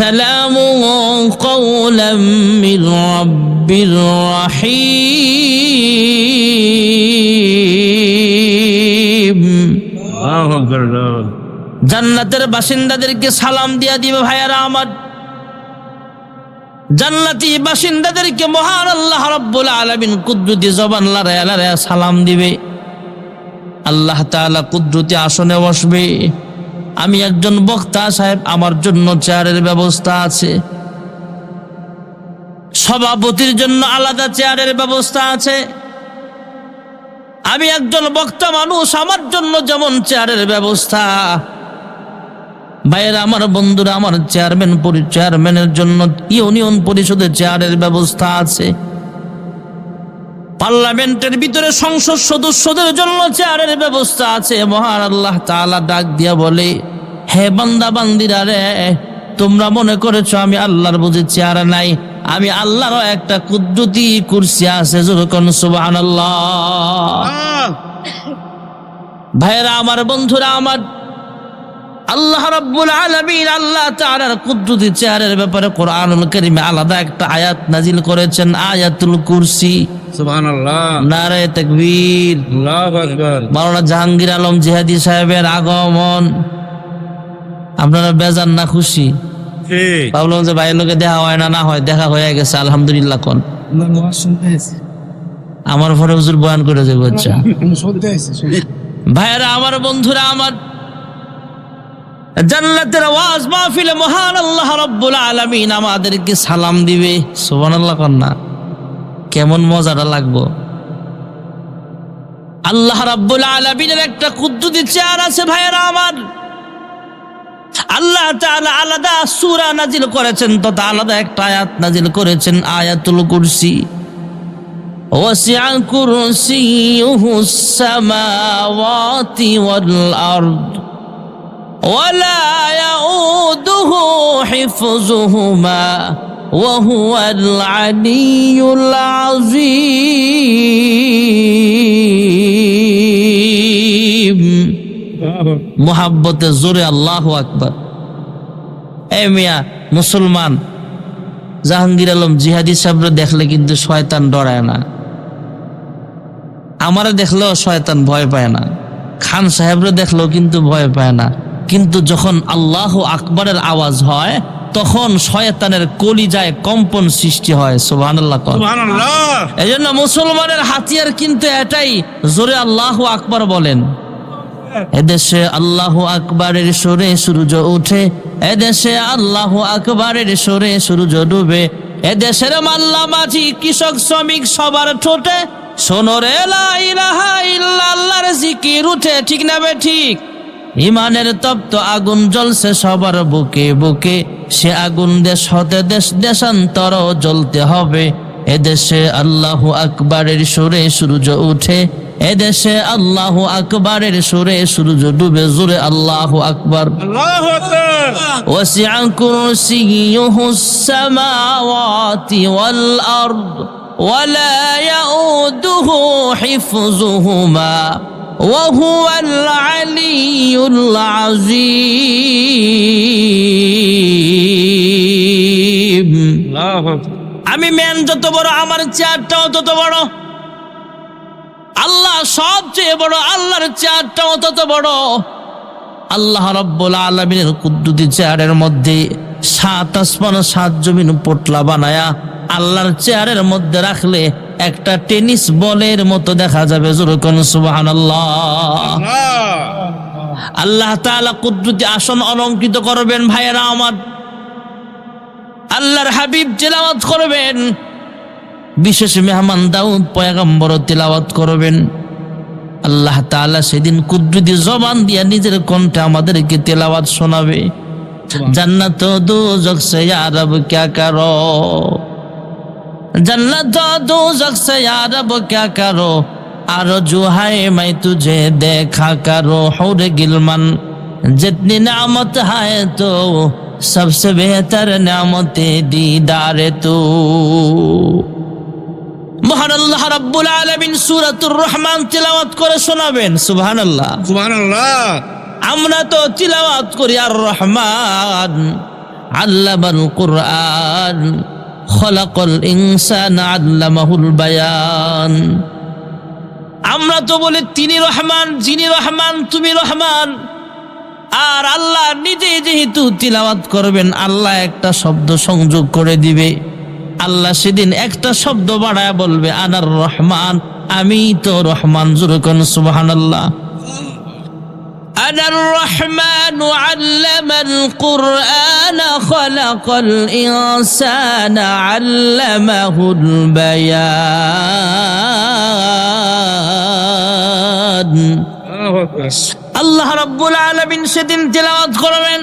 সালামু কওলাম মির রাব্বির রাহিম। আল্লাহু আকবার। জান্নাতের বাসিন্দাদেরকে সালাম দিয়া দিবে। ভাইয়ারা আমার, জান্নাতি বাসিন্দাদেরকে মহান আল্লাহ রাব্বুল আলামিন কুদরতি জবান লড়াইয়া লড়াইয়া সালাম দিবে। আল্লাহ তাআলা কুদরতি আসনে বসবে। আমি একজন বক্তা সাহেব, আমার জন্য চেয়ারের ব্যবস্থা আছে, সভাপতির জন্য আলাদা চেয়ারের ব্যবস্থা আছে। আমি একজন বক্তা মানুষ, আমার জন্য যেমন চেয়ারের ব্যবস্থা, ভাইয়েরা আমার, বন্ধুরা আমার, চেয়ারম্যানের জন্য ইউনিয়ন পরিষদের চেয়ারের ব্যবস্থা আছে। পার্লামেন্টের ভিতরে সংসদ সদস্যদের জন্য চেয়ারের ব্যবস্থা আছে। মহান আল্লাহ তাআলা ডাক দিয়া বলে, হে বান্দা বান্দিরা রে, তোমরা মনে করেছো আমি আল্লাহর বুঝি চেয়ার নাই? আমি আল্লাহরও একটা কুদরতি কুরসি আছে। যেরকম সুবহানাল্লাহ। ভাইয়েরা আমার, বন্ধুরা আমার, আল্লাহ রাব্বুল আলামিন আল্লাহ তাআলার কুদরতি চেয়ারের ব্যাপারে কোরআনুল কারীমে আলাদা একটা আয়াত নাজিল করেছেন, আয়াতুল কুরসি। সুবহানাল্লাহ। নারে তাকবীর। আল্লাহু আকবার। মাওলানা জাহাঙ্গীর আলম জিহাদি সাহেবের আগমন। আপনারা বেজান না খুশি? ঠিক। ভাবলাম যে ভাইয়ের লোকে দেখা হয় না, না হয়, দেখা হয়ে গেছে, আলহামদুলিল্লাহ। কোন আমার পরে হুজুর বয়ান করে যাবো। আচ্ছা ভাইয়েরা আমার, বন্ধুরা আমার, জান্নাতের ওয়াজ মাহফিলে মহান আল্লাহ রাব্বুল আলামিন আমাদেরকে সালাম দিবে। সুবহানাল্লাহ কন্যা, কেমন মজাটা লাগবো। আল্লাহ রাব্বুল আলামিনের একটা কুদরতি চেয়ার আছে। ভাইয়েরা আমার, আল্লাহ তাআলা আলাদা সূরা নাজিল করেছেন, তথা আলাদা একটা আয়াত নাজিল করেছেন, আয়াতুল কুরসি। ওয়াসিআ কুরসিয়ুহুস সামাওয়াতি ওয়াল আরদ ওয়ালা ইয়াউদুহু হিফযুহুমা ওয়া হুয়াল আলিয়্যুল আযীম। মুহাব্বতে জোরে আল্লাহু আকবার। এ মিয়া মুসলমান, জাহাঙ্গীর আলম জিহাদি সাহেবরা দেখলে কিন্তু শয়তান ডরায় না, আমারে দেখলেও শয়তান ভয় পায় না, খান সাহেবরা দেখলেও কিন্তু ভয় পায় না। কিন্তু যখন আল্লাহু আকবারের আওয়াজ হয় তখন শয়তানের কলিজায় কম্পন সৃষ্টি হয়। সুবহানাল্লাহ। সুবহানাল্লাহ। এই জন্য মুসলমানের হাতিয়ার কিন্তু এটাই, জোরে আল্লাহু আকবার বলেন। এদেশে আল্লাহু আকবারের সুরে সূর্য ওঠে, এদেশে আল্লাহু আকবারের সুরে সূর্য ডুবে, এদেশের মাল্লা মাঝি কৃষক শ্রমিক সবার ঠোঁটে সোনরে লা ইলাহা ইল্লাল্লাহর জিকির উঠে। ঠিক না বে ঠিক? ইমানের তপ্ত আগুন জ্বলছে সবার বুকে বুকে, সে আগুন দেশ হতে দেশ দেশান্তর জ্বলতে হবে। এদেশে আল্লাহু আকবারের সুরে সূর্য উঠে, এদেশে আল্লাহু আকবারের সুরে সূর্য ডুবে। জোরে আল্লাহু আকবার। আল্লাহু আকবার। ওয়াসিআ কুরসিয়ুহুস সামাওয়াতি ওয়াল আরদ ওয়ালা ইয়াউদুহু হিফযুহুমা ওয়া হুয়াল আলিয়্যুল আযীম। আল্লাহু আকবার। আমি ম্যান যত বড়, আমার চেয়ারটাও তত বড়। আল্লাহ সবচেয়ে বড়, আল্লাহর চেয়ারটাও তত বড়। আল্লাহ রাব্বুল আলামিনের কুদরতি চেয়ারের মধ্যে 7 আসমান 7 জমিন পোটলা বানায়া আল্লাহর চেয়ারের মধ্যে রাখলে একটা টেনিস বলের মতো দেখা যাবে। যেরকম সুবহানাল্লাহ। আল্লাহ তাআলা কুদরতি আসন অলঙ্কৃত করবেন। ভাইয়েরা আমার, আল্লাহর হাবিব তিলাওয়াত করবেন, বিশেষ মেহমান দাউদ পয়গম্বর তিলাওয়াত করবেন। আল্লাহ তাআলা সেদিন কুদরতি জবান দিয়া নিজের কণ্ঠে আমাদেরকে তিলাওয়াত শোনাবে। জান্নাত ও দোজখ সে ইয়া রব ক্যা করো, जन्नत और दोज़ख से या रब क्या करो, आरज़ू है मैं तुझे देखा करो। हुर गिलमन जितनी नेमत है तो सबसे बेहतर नेमत दीदार तू। মহান আল্লাহ রাব্বুল আলামিন সূরাতুর রহমান তিলাওয়াত করে শোনাবেন। সুবহানাল্লাহ। সুবহানাল্লাহ। আমরা তো তিলাওয়াত করি আর রহমান আল্লামাল কুরআন খলাকাল ইনসানা আল্লামাহুল বায়ান। আমরা তো বলি তিনি রহমান, যিনি রহমান, তুমি রহমান। আর আল্লাহ নিজে যেহেতু তিলাওয়াত করবেন, আল্লাহ একটা শব্দ সংযোগ করে দিবে। আল্লাহ সেদিন একটা শব্দ বাড়ায় বলবে আনার রহমান, আমি তো রহমান। জোরে কোন সুবহানাল্লাহ। আনার রহমান আল্লামাল কুরআন খলাকাল ইনসানা আল্লামাহুল বায়ান। আল্লাহু আকবার। আল্লাহ রাব্বুল আলামিন সেদিন তিলাওয়াত করবেন,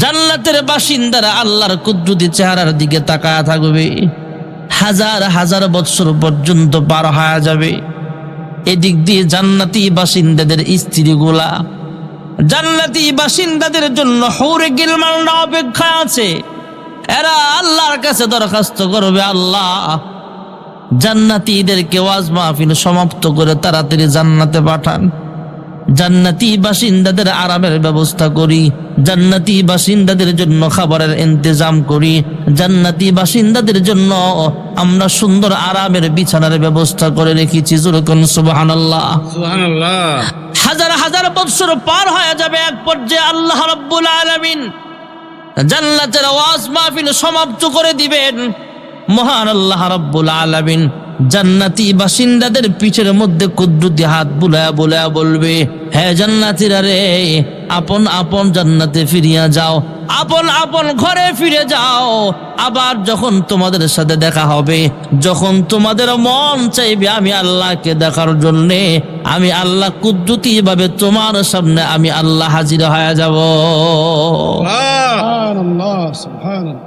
জান্নাতের বাসিন্দারা আল্লাহর কুদরতি চেহারার দিকে তাকায়া থাকবে। হাজার হাজার বছর পর্যন্ত পার হয়ে যাবে। এদিক দিয়ে জান্নাতি বাসিন্দাদের স্ত্রীগুলা, জান্নাতি বাসিন্দাদের জন্য হুরে গিলমানরা অপেক্ষা আছে। এরা আল্লাহর কাছে দরখাস্ত করবে, আল্লাহ জান্নাতীদেরকে ওয়াজ মাহফিল সমাপ্ত করে তাড়াতাড়ি জান্নাতে পাঠান। জান্নাতি বাসিন্দাদের আরামের ব্যবস্থা করি, জান্নাতি বাসিন্দাদের জন্য খাবারের ইন্তজাম করি, জান্নাতি বাসিন্দাদের জন্য আমরা সুন্দর আরামের বিছানার ব্যবস্থা করে রেখেছি। যেরকম সুবহানাল্লাহ। সুবহানাল্লাহ। হাজার হাজার বছর পার হয়ে যাবে, এক পর্যায়ে আল্লাহ রাব্বুল আলামিন জান্নাতের ওয়াজ মাহফিল সমাপ্ত করে দিবেন। মহান আল্লাহ রাব্বুল আলামিন জান্নাতি বাসিন্দাদের পিঠের মধ্যে কুদরতি হাত বুলায়া বুলায়া বলবে, হে জান্নাতীরা রে, আপন আপন জান্নাতে ফিরিয়া যাও, আপন আপন ঘরে ফিরে যাও। আবার যখন তোমাদের সাথে দেখা হবে, যখন তোমাদের মন চাইবে আমি আল্লাহকে দেখার জন্যে, আমি আল্লাহ কুদরতি ভাবে তোমার সামনে আমি আল্লাহ হাজির হয়ে যাব। সুবহানাল্লাহ। সুবহানাল্লাহ।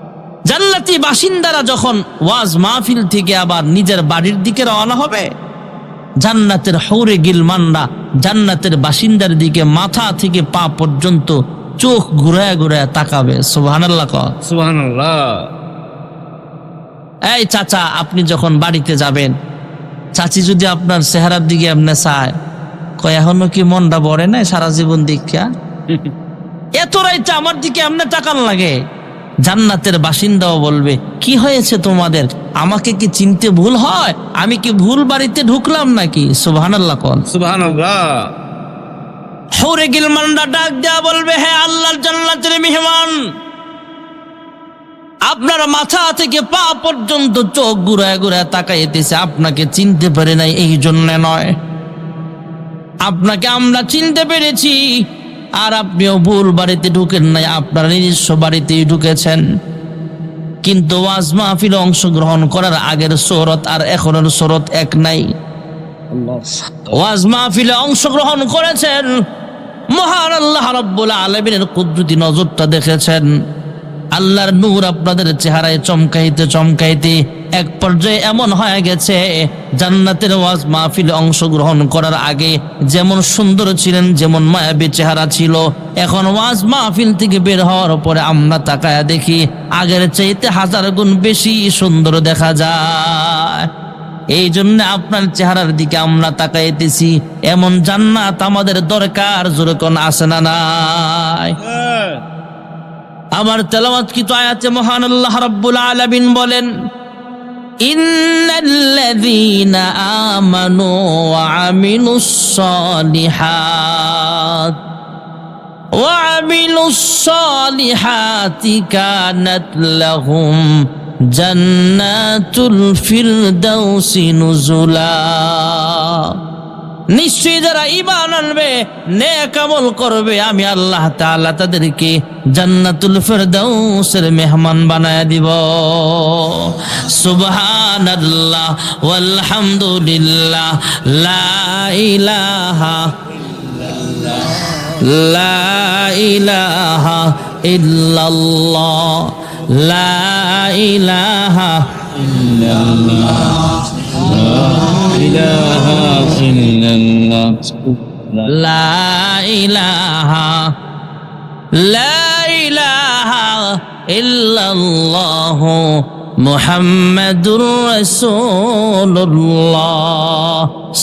জান্নাতি বাসিন্দারা যখন ওয়াজ মাহফিল থেকে আবার নিজের বাড়ির দিকে রওনা হবে, জান্নাতের হৌরে গিলমানরা জান্নাতের বাসিন্দার দিকে মাথা থেকে পা পর্যন্ত চোখ ঘুরায় ঘুরায় তাকাবে। সুবহানাল্লাহ। সুবহানাল্লাহ। এই চাচা, আপনি যখন বাড়িতে যাবেন, চাচি যদি আপনার চেহারার দিকে এমনি চায়, কয় এখনো কি মনটা ভরে নাই সারা জীবন দীক্ষা, এত রাইতে আমার দিকে এমনি তাকান লাগে। জান্নাতের বাসিন্দাও বলবে, কি হয়েছে তোমাদের, আমাকে কি চিনতে ভুল হয়, আমি কি ভুল বাড়িতে ঢুকলাম নাকি? সুবহানাল্লাহ। কোন সুবহানাল্লাহ। হৌরে গিলমানরা ডাক দেয়া বলবে, হে আল্লাহর জান্নাতের মেহমান, আপনার মাথা থেকে পা পর্যন্ত চোখ ঘুরায় ঘুরায় তাকাইতেছে, আপনাকে চিনতে পারে নাই এই জন্য নয়, আপনাকে আমরা চিনতে পেরেছি। আর আপনিও ভুল বাড়িতে ঢুকেন নাই, আপনার নিজস্ব বাড়িতেই ঢুকেছেন। কিন্তু ওয়াজ মাহফিলে অংশগ্রহণ করার আগের সূরত আর এখনের সূরত এক নাই। ওয়াজ মাহফিলে অংশগ্রহণ করেছেন, মহান আল্লাহ রাব্বুল আলামিনের কুদরতি নজরটা দেখেছেন। আল্লাহর নূর আপনাদের চেহারায় চমকাইতে চমকাইতে এক পর্যায়ে এমন হয়ে গেছে, জান্নাতের ওয়াজ মাহফিলে অংশগ্রহণ করার আগে যেমন সুন্দর ছিলেন, যেমন মায়াবী চেহারা ছিল, এখন ওয়াজ মাহফিল থেকে বের হওয়ার পরে আমরা তাকায়া দেখি আগের চাইতে হাজার গুণ বেশি সুন্দর দেখা যায়। এই জন্য আপনার চেহারার দিকে আমরা তাকাইতেছি। এমন জান্নাত আমাদের দরকার। জোরে কোন আছে না নাই? আমার তেলাওয়াতকৃত আয়াতে মহান আল্লাহ রাব্বুল আলামিন বলেন, ইন্নাল্লাযীনা আমানু ওয়া আমিলুস সালিহাতি কানাত লাহুম জান্নাতুল ফিরদাউসি নুজুলা। নিশ্চয়ই যারা ঈমান আনবে, নেক আমল করবে, আমি আল্লাহ তাআলা তাদেরকে জান্নাতুল ফিরদাউসের মেহমান বানায় দিব। সুবহানাল্লাহ ওয়ালহামদুলিল্লাহ লা ইলাহা ইল্লাল্লাহ লা ইলাহা লা ইলাহা ইল্লাল্লাহ মুহাম্মাদুর রাসূলুল্লাহ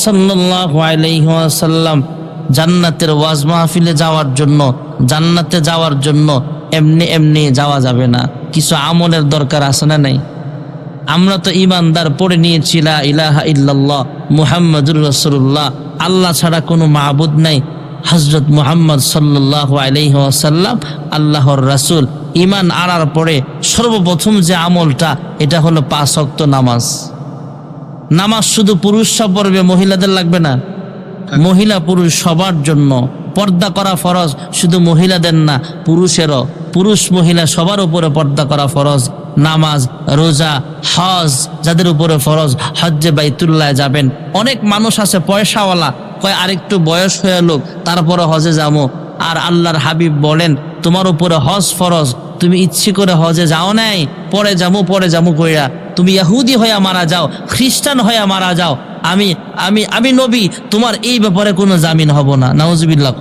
সাল্লাল্লাহু আলাইহি ওয়াসাল্লাম। জান্নাতের ওয়াজ মাহফিলে যাওয়ার জন্য, জান্নাতে যাওয়ার জন্য এমনি এমনি যাওয়া যাবে না, কিছু আমলের দরকার আছে না নাই? আমরা তো ইমানদার পড়ে নিয়েছি লা ইলাহা ইল্লাল্লাহ মুহাম্মাদুর রাসূলুল্লাহ, আল্লাহ ছাড়া কোনো মাবুদ নাই, হযরত মুহাম্মদ সাল্লাল্লাহু আলাইহি ওয়াসাল্লাম আল্লাহর রাসূল। ঈমান আনার পরে সর্বপ্রথম যে আমলটা, এটা হলো 5 ওয়াক্ত নামাজ। নামাজ শুধু পুরুষরা পড়বে, মহিলাদের লাগবে না। মহিলা পুরুষ সবার জন্য পর্দা করা ফরজ, শুধু মহিলাদের না, পুরুষেরও। পুরুষ মহিলা সবার উপরে পর্দা করা ফরজ। নামাজ, রোজা, হজ যাদের উপরে ফরজ, হজ্জে বাইতুল্লাহ যাবেন। অনেক মানুষ আছে পয়সাওয়ালা, কয় আরেকটু বয়স হয়ে লোক তারপরে হজে যাবো। আর আল্লাহর হাবিব বলেন, তোমার উপরে হজ ফরজ, তুমি ইচ্ছে করে হজে যাও নাই, পরে যাবো কইরা তুমি ইহুদি হইয়া মারা যাও, খ্রিস্টান হইয়া মারা যাও, আমি আমি আমি নবী, তোমার এই ব্যাপারে কোনো জামিন হব না। নাউজুবিল্লাহ।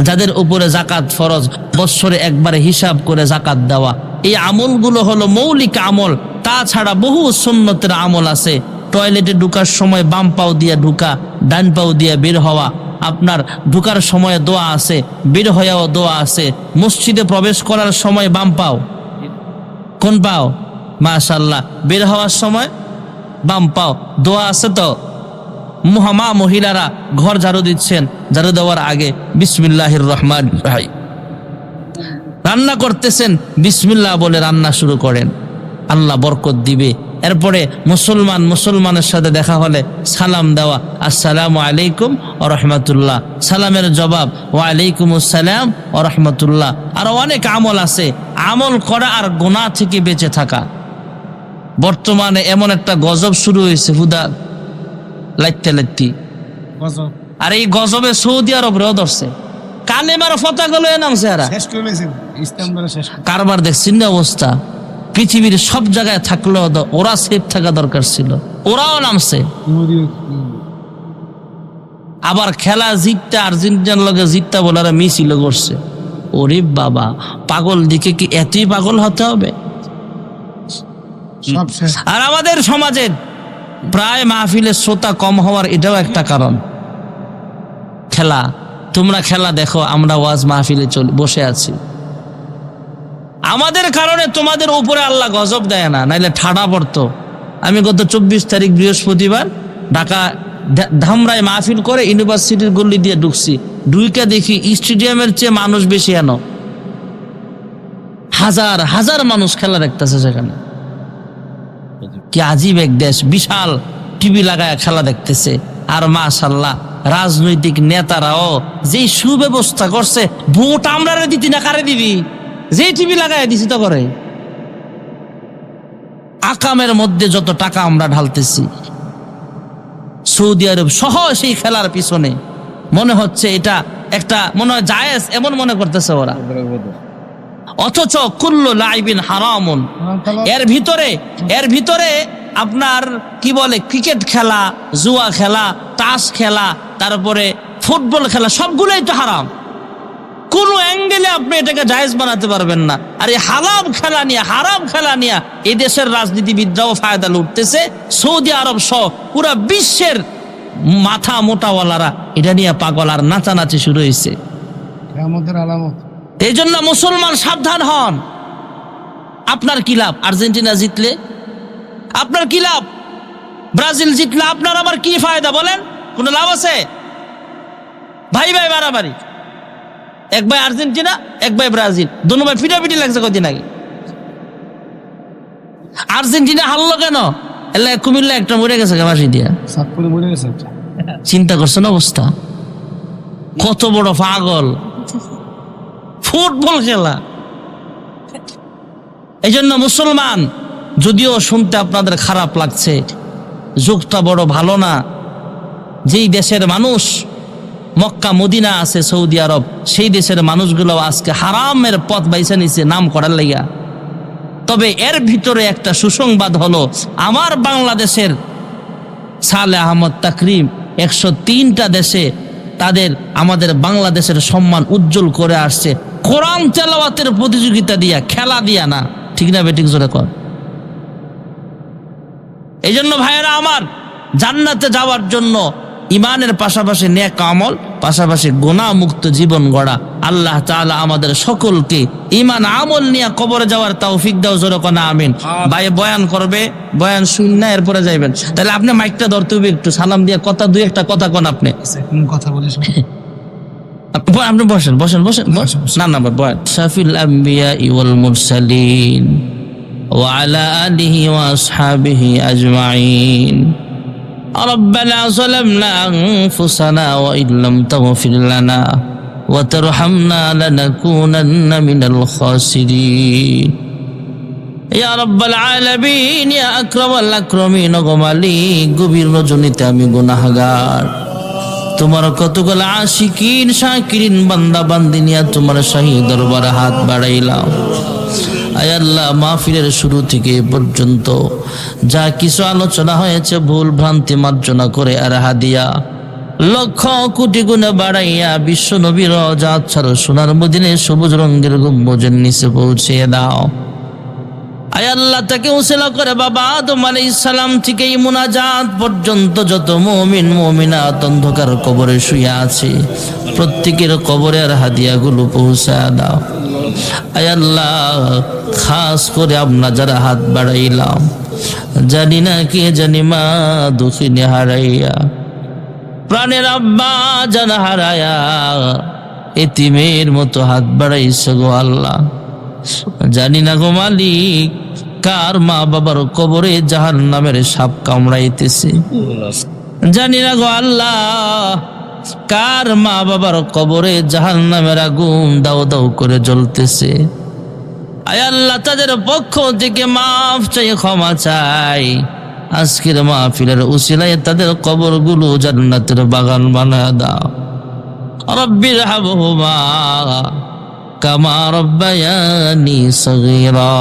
যাদের উপরে জাকাত ফরজ, বৎসরে একবারে হিসাব করে জাকাত দেওয়া, এই আমলগুলো হলো মৌলিক আমল। তাছাড়া বহু সুন্নতের আমল আছে। টয়লেটে ঢুকার সময় বাম পাও দিয়া ঢুকা, ডান পাও দিয়া বের হওয়া। আপনার ঢুকার সময় দোয়া আছে, বের হইয়াও দোয়া আছে। মসজিদে প্রবেশ করার সময় বাম পাও, কোন পাও? মাশাআল্লাহ। বের হওয়ার সময় বাম পাও, দোয়া আছে তো। মহিলারা ঘর ঝাড়ু দিচ্ছেন, ঝাড়ু দেওয়ার আগে বিসমিল্লাহির রহমানির রহিম। রান্না করতেছেন, বিসমিল্লাহ বলে রান্না শুরু করেন, আল্লাহ বরকত দিবে। এরপরে মুসলমানের সাথে দেখা হলে সালাম দেওয়া, আসসালামু আলাইকুম ওয়া রাহমাতুল্লাহ। সালামের জবাব ওয়া আলাইকুম আসসালাম ওয়া রাহমাতুল্লাহ। আর অনেক আমল আছে, আমল করা আর গুনাহ থেকে বেঁচে থাকা। বর্তমানে এমন একটা গজব শুরু হয়েছে, হুদা লাইতে। আর এই গজবে সৌদি আরবরেও ধরছে, কালেমার পতাকাগুলো নামছে। আর কারবার দেখছেন না অবস্থা? পৃথিবীর সব জায়গায় থাকলেও ওরা সেফ থাকা দরকার ছিল, ওরাও নামছে। আবার খেলা জিততে আর্জেন্টিনার লগে জিততে বলারা মিছিল করছে। ওরে বাবা, পাগল দিকে কি এতই পাগল হতে হবে? আর আমাদের সমাজের প্রায় মাহফিলের শ্রোতা কম হওয়ার এটাও একটা কারণ। খেলা, তোমরা খেলা দেখো, আমরা ওয়াজ মাহফিলে বসে আছি। আমাদের কারণে তোমাদের উপরে আল্লাহ গজব দেয় না, নাইলে ঠাডা পড়তো। আমি গত 24 তারিখ বৃহস্পতিবার ঢাকা ধামরায় মাহফিল করে ইউনিভার্সিটির গল্লি দিয়ে ঢুকছি, ঢুইকা দেখি স্টেডিয়ামের চেয়ে মানুষ বেশি। এনো হাজার হাজার মানুষ খেলা দেখতেছে সেখানে। কি আজীব এক দেশ, বিশাল টিভি লাগায় খেলা দেখতেছে। আর মাশাআল্লাহ, রাজনৈতিক নেতারাও যেই সুব্যবস্থা করছে, ভোট আমরা দিতি না কারে দিবি, যে টিভি লাগায় দিছি তো করে। আকামের মধ্যে যত টাকা আমরা ঢালতেছি, সৌদি আরব সহ সেই খেলার পিছনে, মনে হচ্ছে এটা একটা মনে হয় জায়েজ, এমন মনে করতেছে ওরা। অথচ কুল্লু লাইবিন হারামুন, এর ভিতরে আপনার কি বলে, ক্রিকেট খেলা, জুয়া খেলা, তাস খেলা, তারপরে ফুটবল খেলা, সবগুলোই তো হারাম। কোন অ্যাঙ্গেলে আপনি এটাকে জায়েজ বানাতে পারবেন না। আর এই হারাম খেলা নিয়ে এই দেশের রাজনীতিবিদরাও ফায়দা লুটতেছে। সৌদি আরব সহ পুরা বিশ্বের মাথা মোটাওয়ালারা এটা নিয়ে পাগল, আর নাচানাচি শুরু হয়েছে। এই জন্য মুসলমান সাবধান হন। আপনার কি লাভ আর্জেন্টিনা জিতলে? আপনার কি লাভ ব্রাজিল জিতলে? আপনার আবার কি ফায়দা বলেন? কোনো লাভ আছে? ভাই ভাই মারামারি, এক ভাই আর্জেন্টিনা, এক ভাই ব্রাজিল, দুনো ভাই পিটাপিটি লাগছে কদিন আগে। আর্জেন্টিনা হারলো কেন? কুমিল্লা একটা মরে গেছে ফাঁসি দিয়া। চিন্তা করছেন অবস্থা? কত বড় পাগল! ফুটবল খেলা। এই জন্য মুসলমান, যদিও শুনতে আপনাদের খারাপ লাগছে, যুগটা বড় ভালো না। যেই দেশের মানুষ মক্কা মদিনা আছে সৌদি আরব, সেই দেশের মানুষগুলো আজকে হারামের পথ বাইছে নিছে নাম করার লাইগা। তবে এর ভিতরে একটা সুসংবাদ হলো, আমার বাংলাদেশের সালে আহমদ তাকরিম 103টা দেশে তাদের আমাদের বাংলাদেশের সম্মান উজ্জ্বল করে আসছে কোরআন তেলাওয়াতের প্রতিযোগিতা দিয়া, খেলা দিয়া না। ঠিক না বেঠিক জোরে কর? এই জন্য ভাইয়েরা আমার, জান্নাতে যাওয়ার জন্য ইমানের পাশাপাশি নেক আমল, পাশাপাশি গুনাহ মুক্ত জীবন গড়া। আল্লাহ তাআলা আমাদের সকলকে ইমান আমল নিয়ে কবরে যাওয়ার তৌফিক দাও, জোরে কোন আমিন। ভাই বয়ান করবে, বয়ান শুননা এরপরে যাইবেন। তাহলে আপনি মাইকটা ধরতে হবে, একটু সালাম দিয়ে কথা দুই একটা কথা কোন আপনি কথা বলিস আপনি বসেন বসেন বসেন না না বয়ান। শাফিল আম্বিয়া ওয়াল মুরসালিন ওয়া আলা আলিহি ওয়া আসহাবিহি আজমাইন। ربنا ظلمنا أنفسنا وإن لم تغفر لنا وترحمنا لنكونن من الخاسرين يا رب العالمين يا أكرم الأكرمين গো মালিক, গভীর রজনীতে আমি গুনাহগার, তোমার কতগুলো আশিকিন শাকিরিন বান্দা বান্দি নিয়ে তোমার শাহী দরবারে হাত বাড়াইলাম। আয় আল্লাহ, মাহফিলের শুরু থেকে পর্যন্ত যা কিছু আলোচনা হয়েছে ভুল ভ্রান্তি মার্জনা করে আর হাদিয়া লক্ষ কোটি গুণে বাড়াইয়া বিশ্ব নবীর রওজাত ছাড়া সোনার মদিনায় সবুজ রঙের গম্বুজের নিচে পৌঁছে দাও। আয় আল্লাহ, তাকে উসিলা করে বাবা আদম আলাইহিস সালাম থেকে এই মুনাজাত পর্যন্ত যত মুমিন মুমিনাত অন্ধকার কবরে শুয়ে আছে, প্রত্যেকের কবরের হাদিয়াগুলো পৌঁছে দাও। আয় আল্লাহ, খাস করে আমরা যারা হাত বাড়াইলাম, জানি না কে জানি মা দুঃখিনী হারাইয়া, প্রাণের আব্বা জানা হারায়া এতিমের মতো হাত বাড়াইছে গো আল্লাহ, জানি না গো মালিক কার মা বাবার কবরে জাহান্নামের সাপ কামড়াইতেছে, জানি না গো আল্লাহ কার মা বাবার কবরে জাহান্নামের আগুন দাও দাও করে জ্বলতেছে। আয় আল্লাহ, তাদের পক্ষ থেকে মাফ চাই, ক্ষমা চাই। আজকের মাহফিলের উসিলায় তাদের কবরগুলো জান্নাতের বাগান বানায় দাও। রব্বির হাবহুমা কামা রব্বায়ানি সগীরা।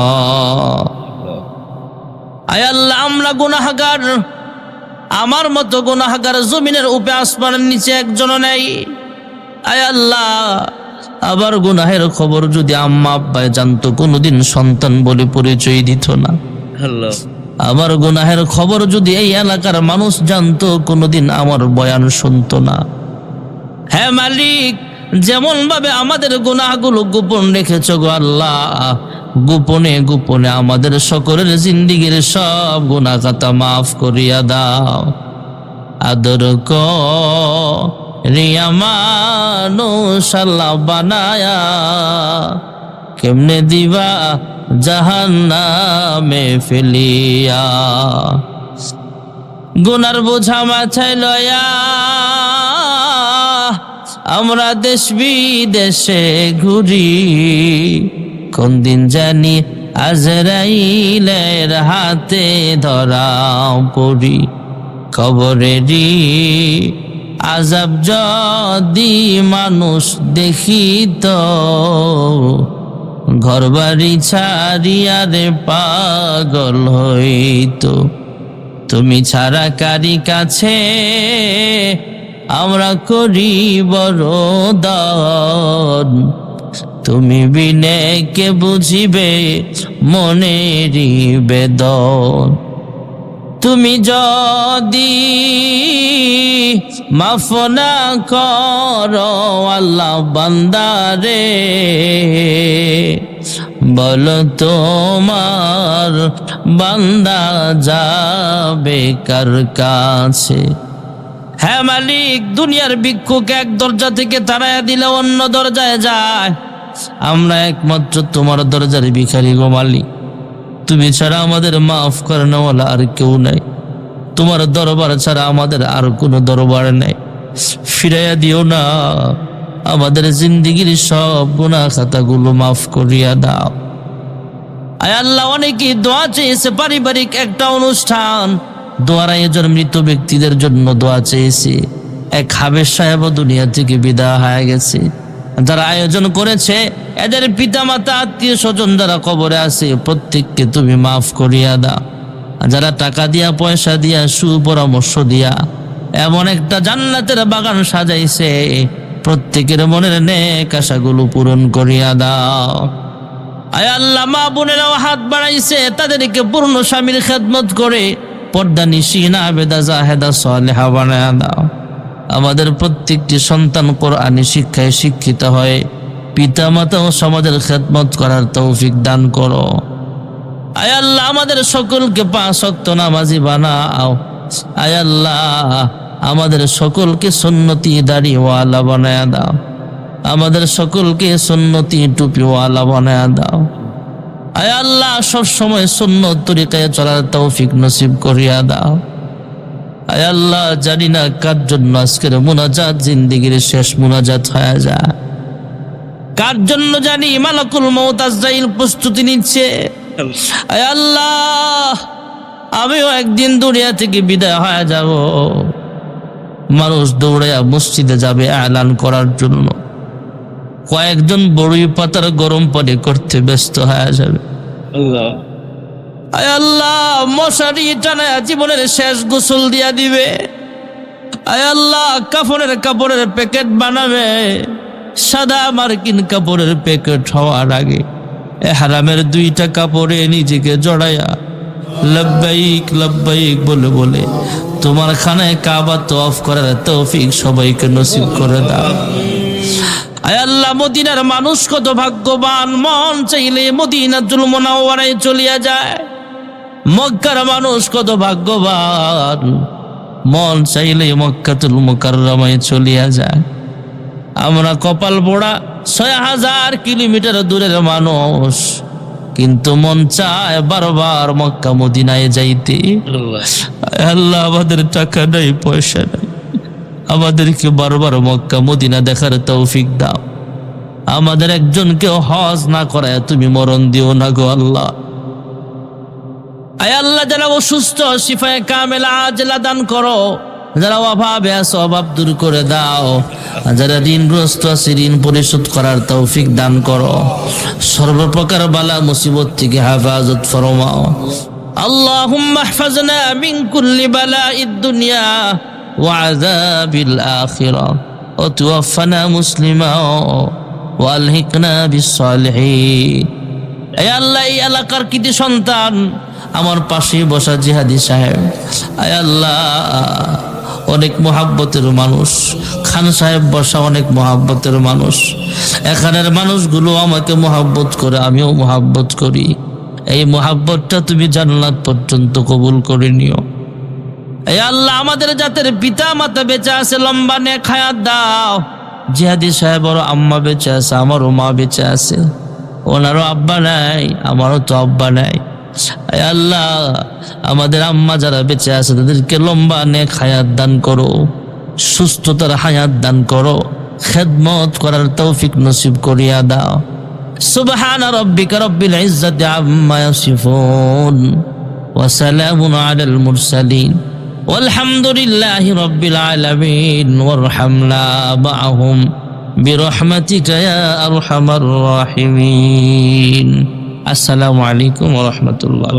আয় আল্লাহ, আমরা গুনাহগার, আমার মতো গুনাহগার জমিনের উপরে আসমানের নিচে একজনও নেই। আয় আল্লাহ, আবার গুনাহের খবর যদি আম্মা আব্বায় জানতো কোনোদিন সন্তান বলে পরিচয় দিত না। আমার গুনাহের খবর যদি এই এলাকার মানুষ জানতো কোনোদিন আমার বয়ান শুনতো না। হ্যাঁ মালিক, যেমন ভাবে আমাদের গুনাহগুলো গোপন রেখেছ গো আল্লাহ, গোপনে গোপনে আমাদের সকলের জিন্দিগির সব গুনাহ খাতা মাফ করিয়া দাও। আদর রিয়া মানুষ আল্লাহ বানায়া কেমনে দিবা জাহান্নামে ফেলিয়া, গুনার বোঝা মাথায় লয়া আমরা দেশ বিদেশে ঘুরি, কোন দিন জানি আজরাইলের হাতে ধরা পড়ি। কবরেরই আযাব যদি মানুষ দেখিত, ঘরবাড়ি ছাড়িয়া রে পাগল হইত। তুমি ছাড়া কারি কাছে আমরা করি বড় দান, তুমি বিনে কে বুঝিবে মনেরই বেদন। তুমি যদি মাফ না করো আল্লাহ বান্দারে, বলো তোমার বান্দা যাবে কার কাছে। হ্যাঁ মালিক, দুনিয়ার ভিক্ষুক এক দরজা থেকে তাড়াইয়া দিলে অন্য দরজায় যায়, আমরা একমাত্র তোমার দরজার ভিখারি গো মালিক। তুমি ছাড়া আমাদের মাফ করানোওয়ালা আর কেউ নাই, তোমার দরবার ছাড়া আমাদের আর কোনো দরবার নাই। ফিরাইয়া দিও না, আমাদের জিন্দিগির সব গুনাহ খাতাগুলো মাফ করিয়া দাও। আয় আল্লাহ, অনেকে দোয়া চেয়েছে, পারিবারিক একটা অনুষ্ঠান, দোয়ার আয়োজন মৃত ব্যক্তিদের জন্য দোয়া চেয়েছে। এক হাবেজ সাহেব দুনিয়া থেকে বিদায় হয়ে গেছে, যারা আয়োজন করেছে, এদের পিতামাতা আত্মীয় স্বজন যারা কবরে আছে, প্রত্যেককে তুমি মাফ করিয়া দাও। যারা টাকা দিয়া, পয়সা দিয়া, সুপরামর্শ দিয়া এমন একটা জান্নাতের বাগান সাজাইছে, প্রত্যেকের মনের নেক আশাগুলো পূরণ করিয়া দাও। আয় আল্লাহ, মা বোনেরাও হাত বাড়াইছে, তাদেরকে পূর্ণ স্বামীর খেদমত করে পর্দা নিশিনা আবেদা জাহেদা সালেহা বানায়া দাও। আমাদের প্রত্যেকটি সন্তান কোরআনী শিক্ষায় শিক্ষিত হয় পিতা মাতা ও সমাজের খেদমত করার তৌফিক দান করো। আয় আল্লাহ, আমাদের সকলকে 5 ওয়াক্ত নামাজি বানাও। আয় আল্লাহ, আমাদের সকলকে সুন্নতি দাড়িওয়ালা বানায়া দাও। আমাদের সকলকে সুন্নতি টুপিওয়ালা বানায়া দাও। আয় আল্লাহ, সব সময় সুন্নত তরিকায় চলার তৌফিক নসিব করিয়া দাও। আয় আল্লাহ, জানি না কার জন্য আজকের মুনাজাত জিন্দেগীর শেষ মুনাজাত হয়ে যায়, কার জন্য জানি মালাকুল মউত আজরাইল প্রস্তুতি নিচ্ছে। আয় আল্লাহ, আমিও একদিন দুনিয়া থেকে বিদায় হয়ে যাব। মানুষ দৌড়াইয়া মসজিদে যাবে এলান করার জন্য, কয়েকজন বড়ই পাতার গরম পানি করতে ব্যস্ত হয়ে যাবে। আল্লাহ, আয় আল্লাহ, মশারি টানায়া জীবনের শেষ গোসল দিয়া দিবে। আয় আল্লাহ, কাফনের কাপড়ের প্যাকেট বানাবে, সাদা মার্কিন কাপড়ের প্যাকেট হওয়ার আগে হারামের 2টা কাপড়ে নিজেকে জড়াইয়া লব্বাইক লব্বাইক বলে বলে তোমার খানায় কাবা তওয়াফ করার তৌফিক সবাইকে নসিব করে দাও। আয় আল্লাহ, মদিনার মানুষ কত ভাগ্যবান, মন চাইলে মদিনাতুল মুনাওয়ারায় চলিয়া যায়। মক্কার মানুষ কত ভাগ্যবান, মন চাইলে মক্কাতুল মুকাররমায় চলিয়া যায়। আমরা কপাল পোড়া 6000 কিলোমিটার দূরের মানুষ, কিন্তু মন চায় বারবার মক্কা মদিনায় যাইতে। আয় আল্লাহ, আমাদের টাকা নাই, পয়সা নাই, আমাদেরকে বারবার মক্কা মদিনা দেখার তৌফিক দাও। আমাদের একজনকে হজ না করায় তুমি মরণ দিও না গো আল্লাহ। আয় আল্লাহ, যারা অসুস্থ শিফায়ে কামেলা আজলা দান করো, যারা অভাবে আছে অভাব দূর করে দাও, যারা ঋণগ্রস্ত আছে ঋণ পরিশোধ করার তৌফিক দান করো, সর্বপ্রকার বালা মুসিবত থেকে হেফাজত ফরমাও। আল্লাহুম্মা ইহফাজনা মিন কুল্লি বালাইদ দুনিয়া ওয়া আযাবিল আখিরাহ ওয়া তাওয়াফানা মুসলিমা ওয়া আলহিকনা বিস সালিহিন। আয় আল্লাহ, এই এলাকার কৃতি সন্তান আমার পাশে বসা জিহাদি সাহেব, আয় আল্লাহ, অনেক মোহাব্বতের মানুষ, খান সাহেব বসা অনেক মোহাব্বতের মানুষ। এখানের মানুষগুলো আমাকে মোহাব্বত করে, আমিও মোহাব্বত করি। এই মোহাব্বতটা তুমি জান্নাত পর্যন্ত কবুল করে নিও। এই আল্লাহ, আমাদের জাতের পিতা মাতা বেঁচে আছে, লম্বা নেক হায়াত দাও। জিহাদি সাহেবের আম্মা বেঁচে আছে, আমারও মা বেঁচে আছে, ওনারও আব্বা নাই, আমারও তো আব্বা নাই। আয় আল্লাহ, আমাদের আম্মা যারা বেঁচে আছে তাদেরকে লম্বা নেক হায়াত দান করো, সুস্থতার হায়াত দান করো, খেদমত করার তৌফিক নসিব করিয়া দাও। সুবহান রাব্বিকা রাব্বিল ইজ্জাতি আম্মা ইয়াসিফুন ওয়া সালামুন আলাল মুরসালিন ওয়ালহামদুলিল্লাহি রাব্বিল আলামিন ওয়ারহামনা মাআহুম বিরহমাতিকা ইয়া আরহামার রাহিমিন। আসসালামু আলাইকুম ওয়া রাহমাতুল্লাহ।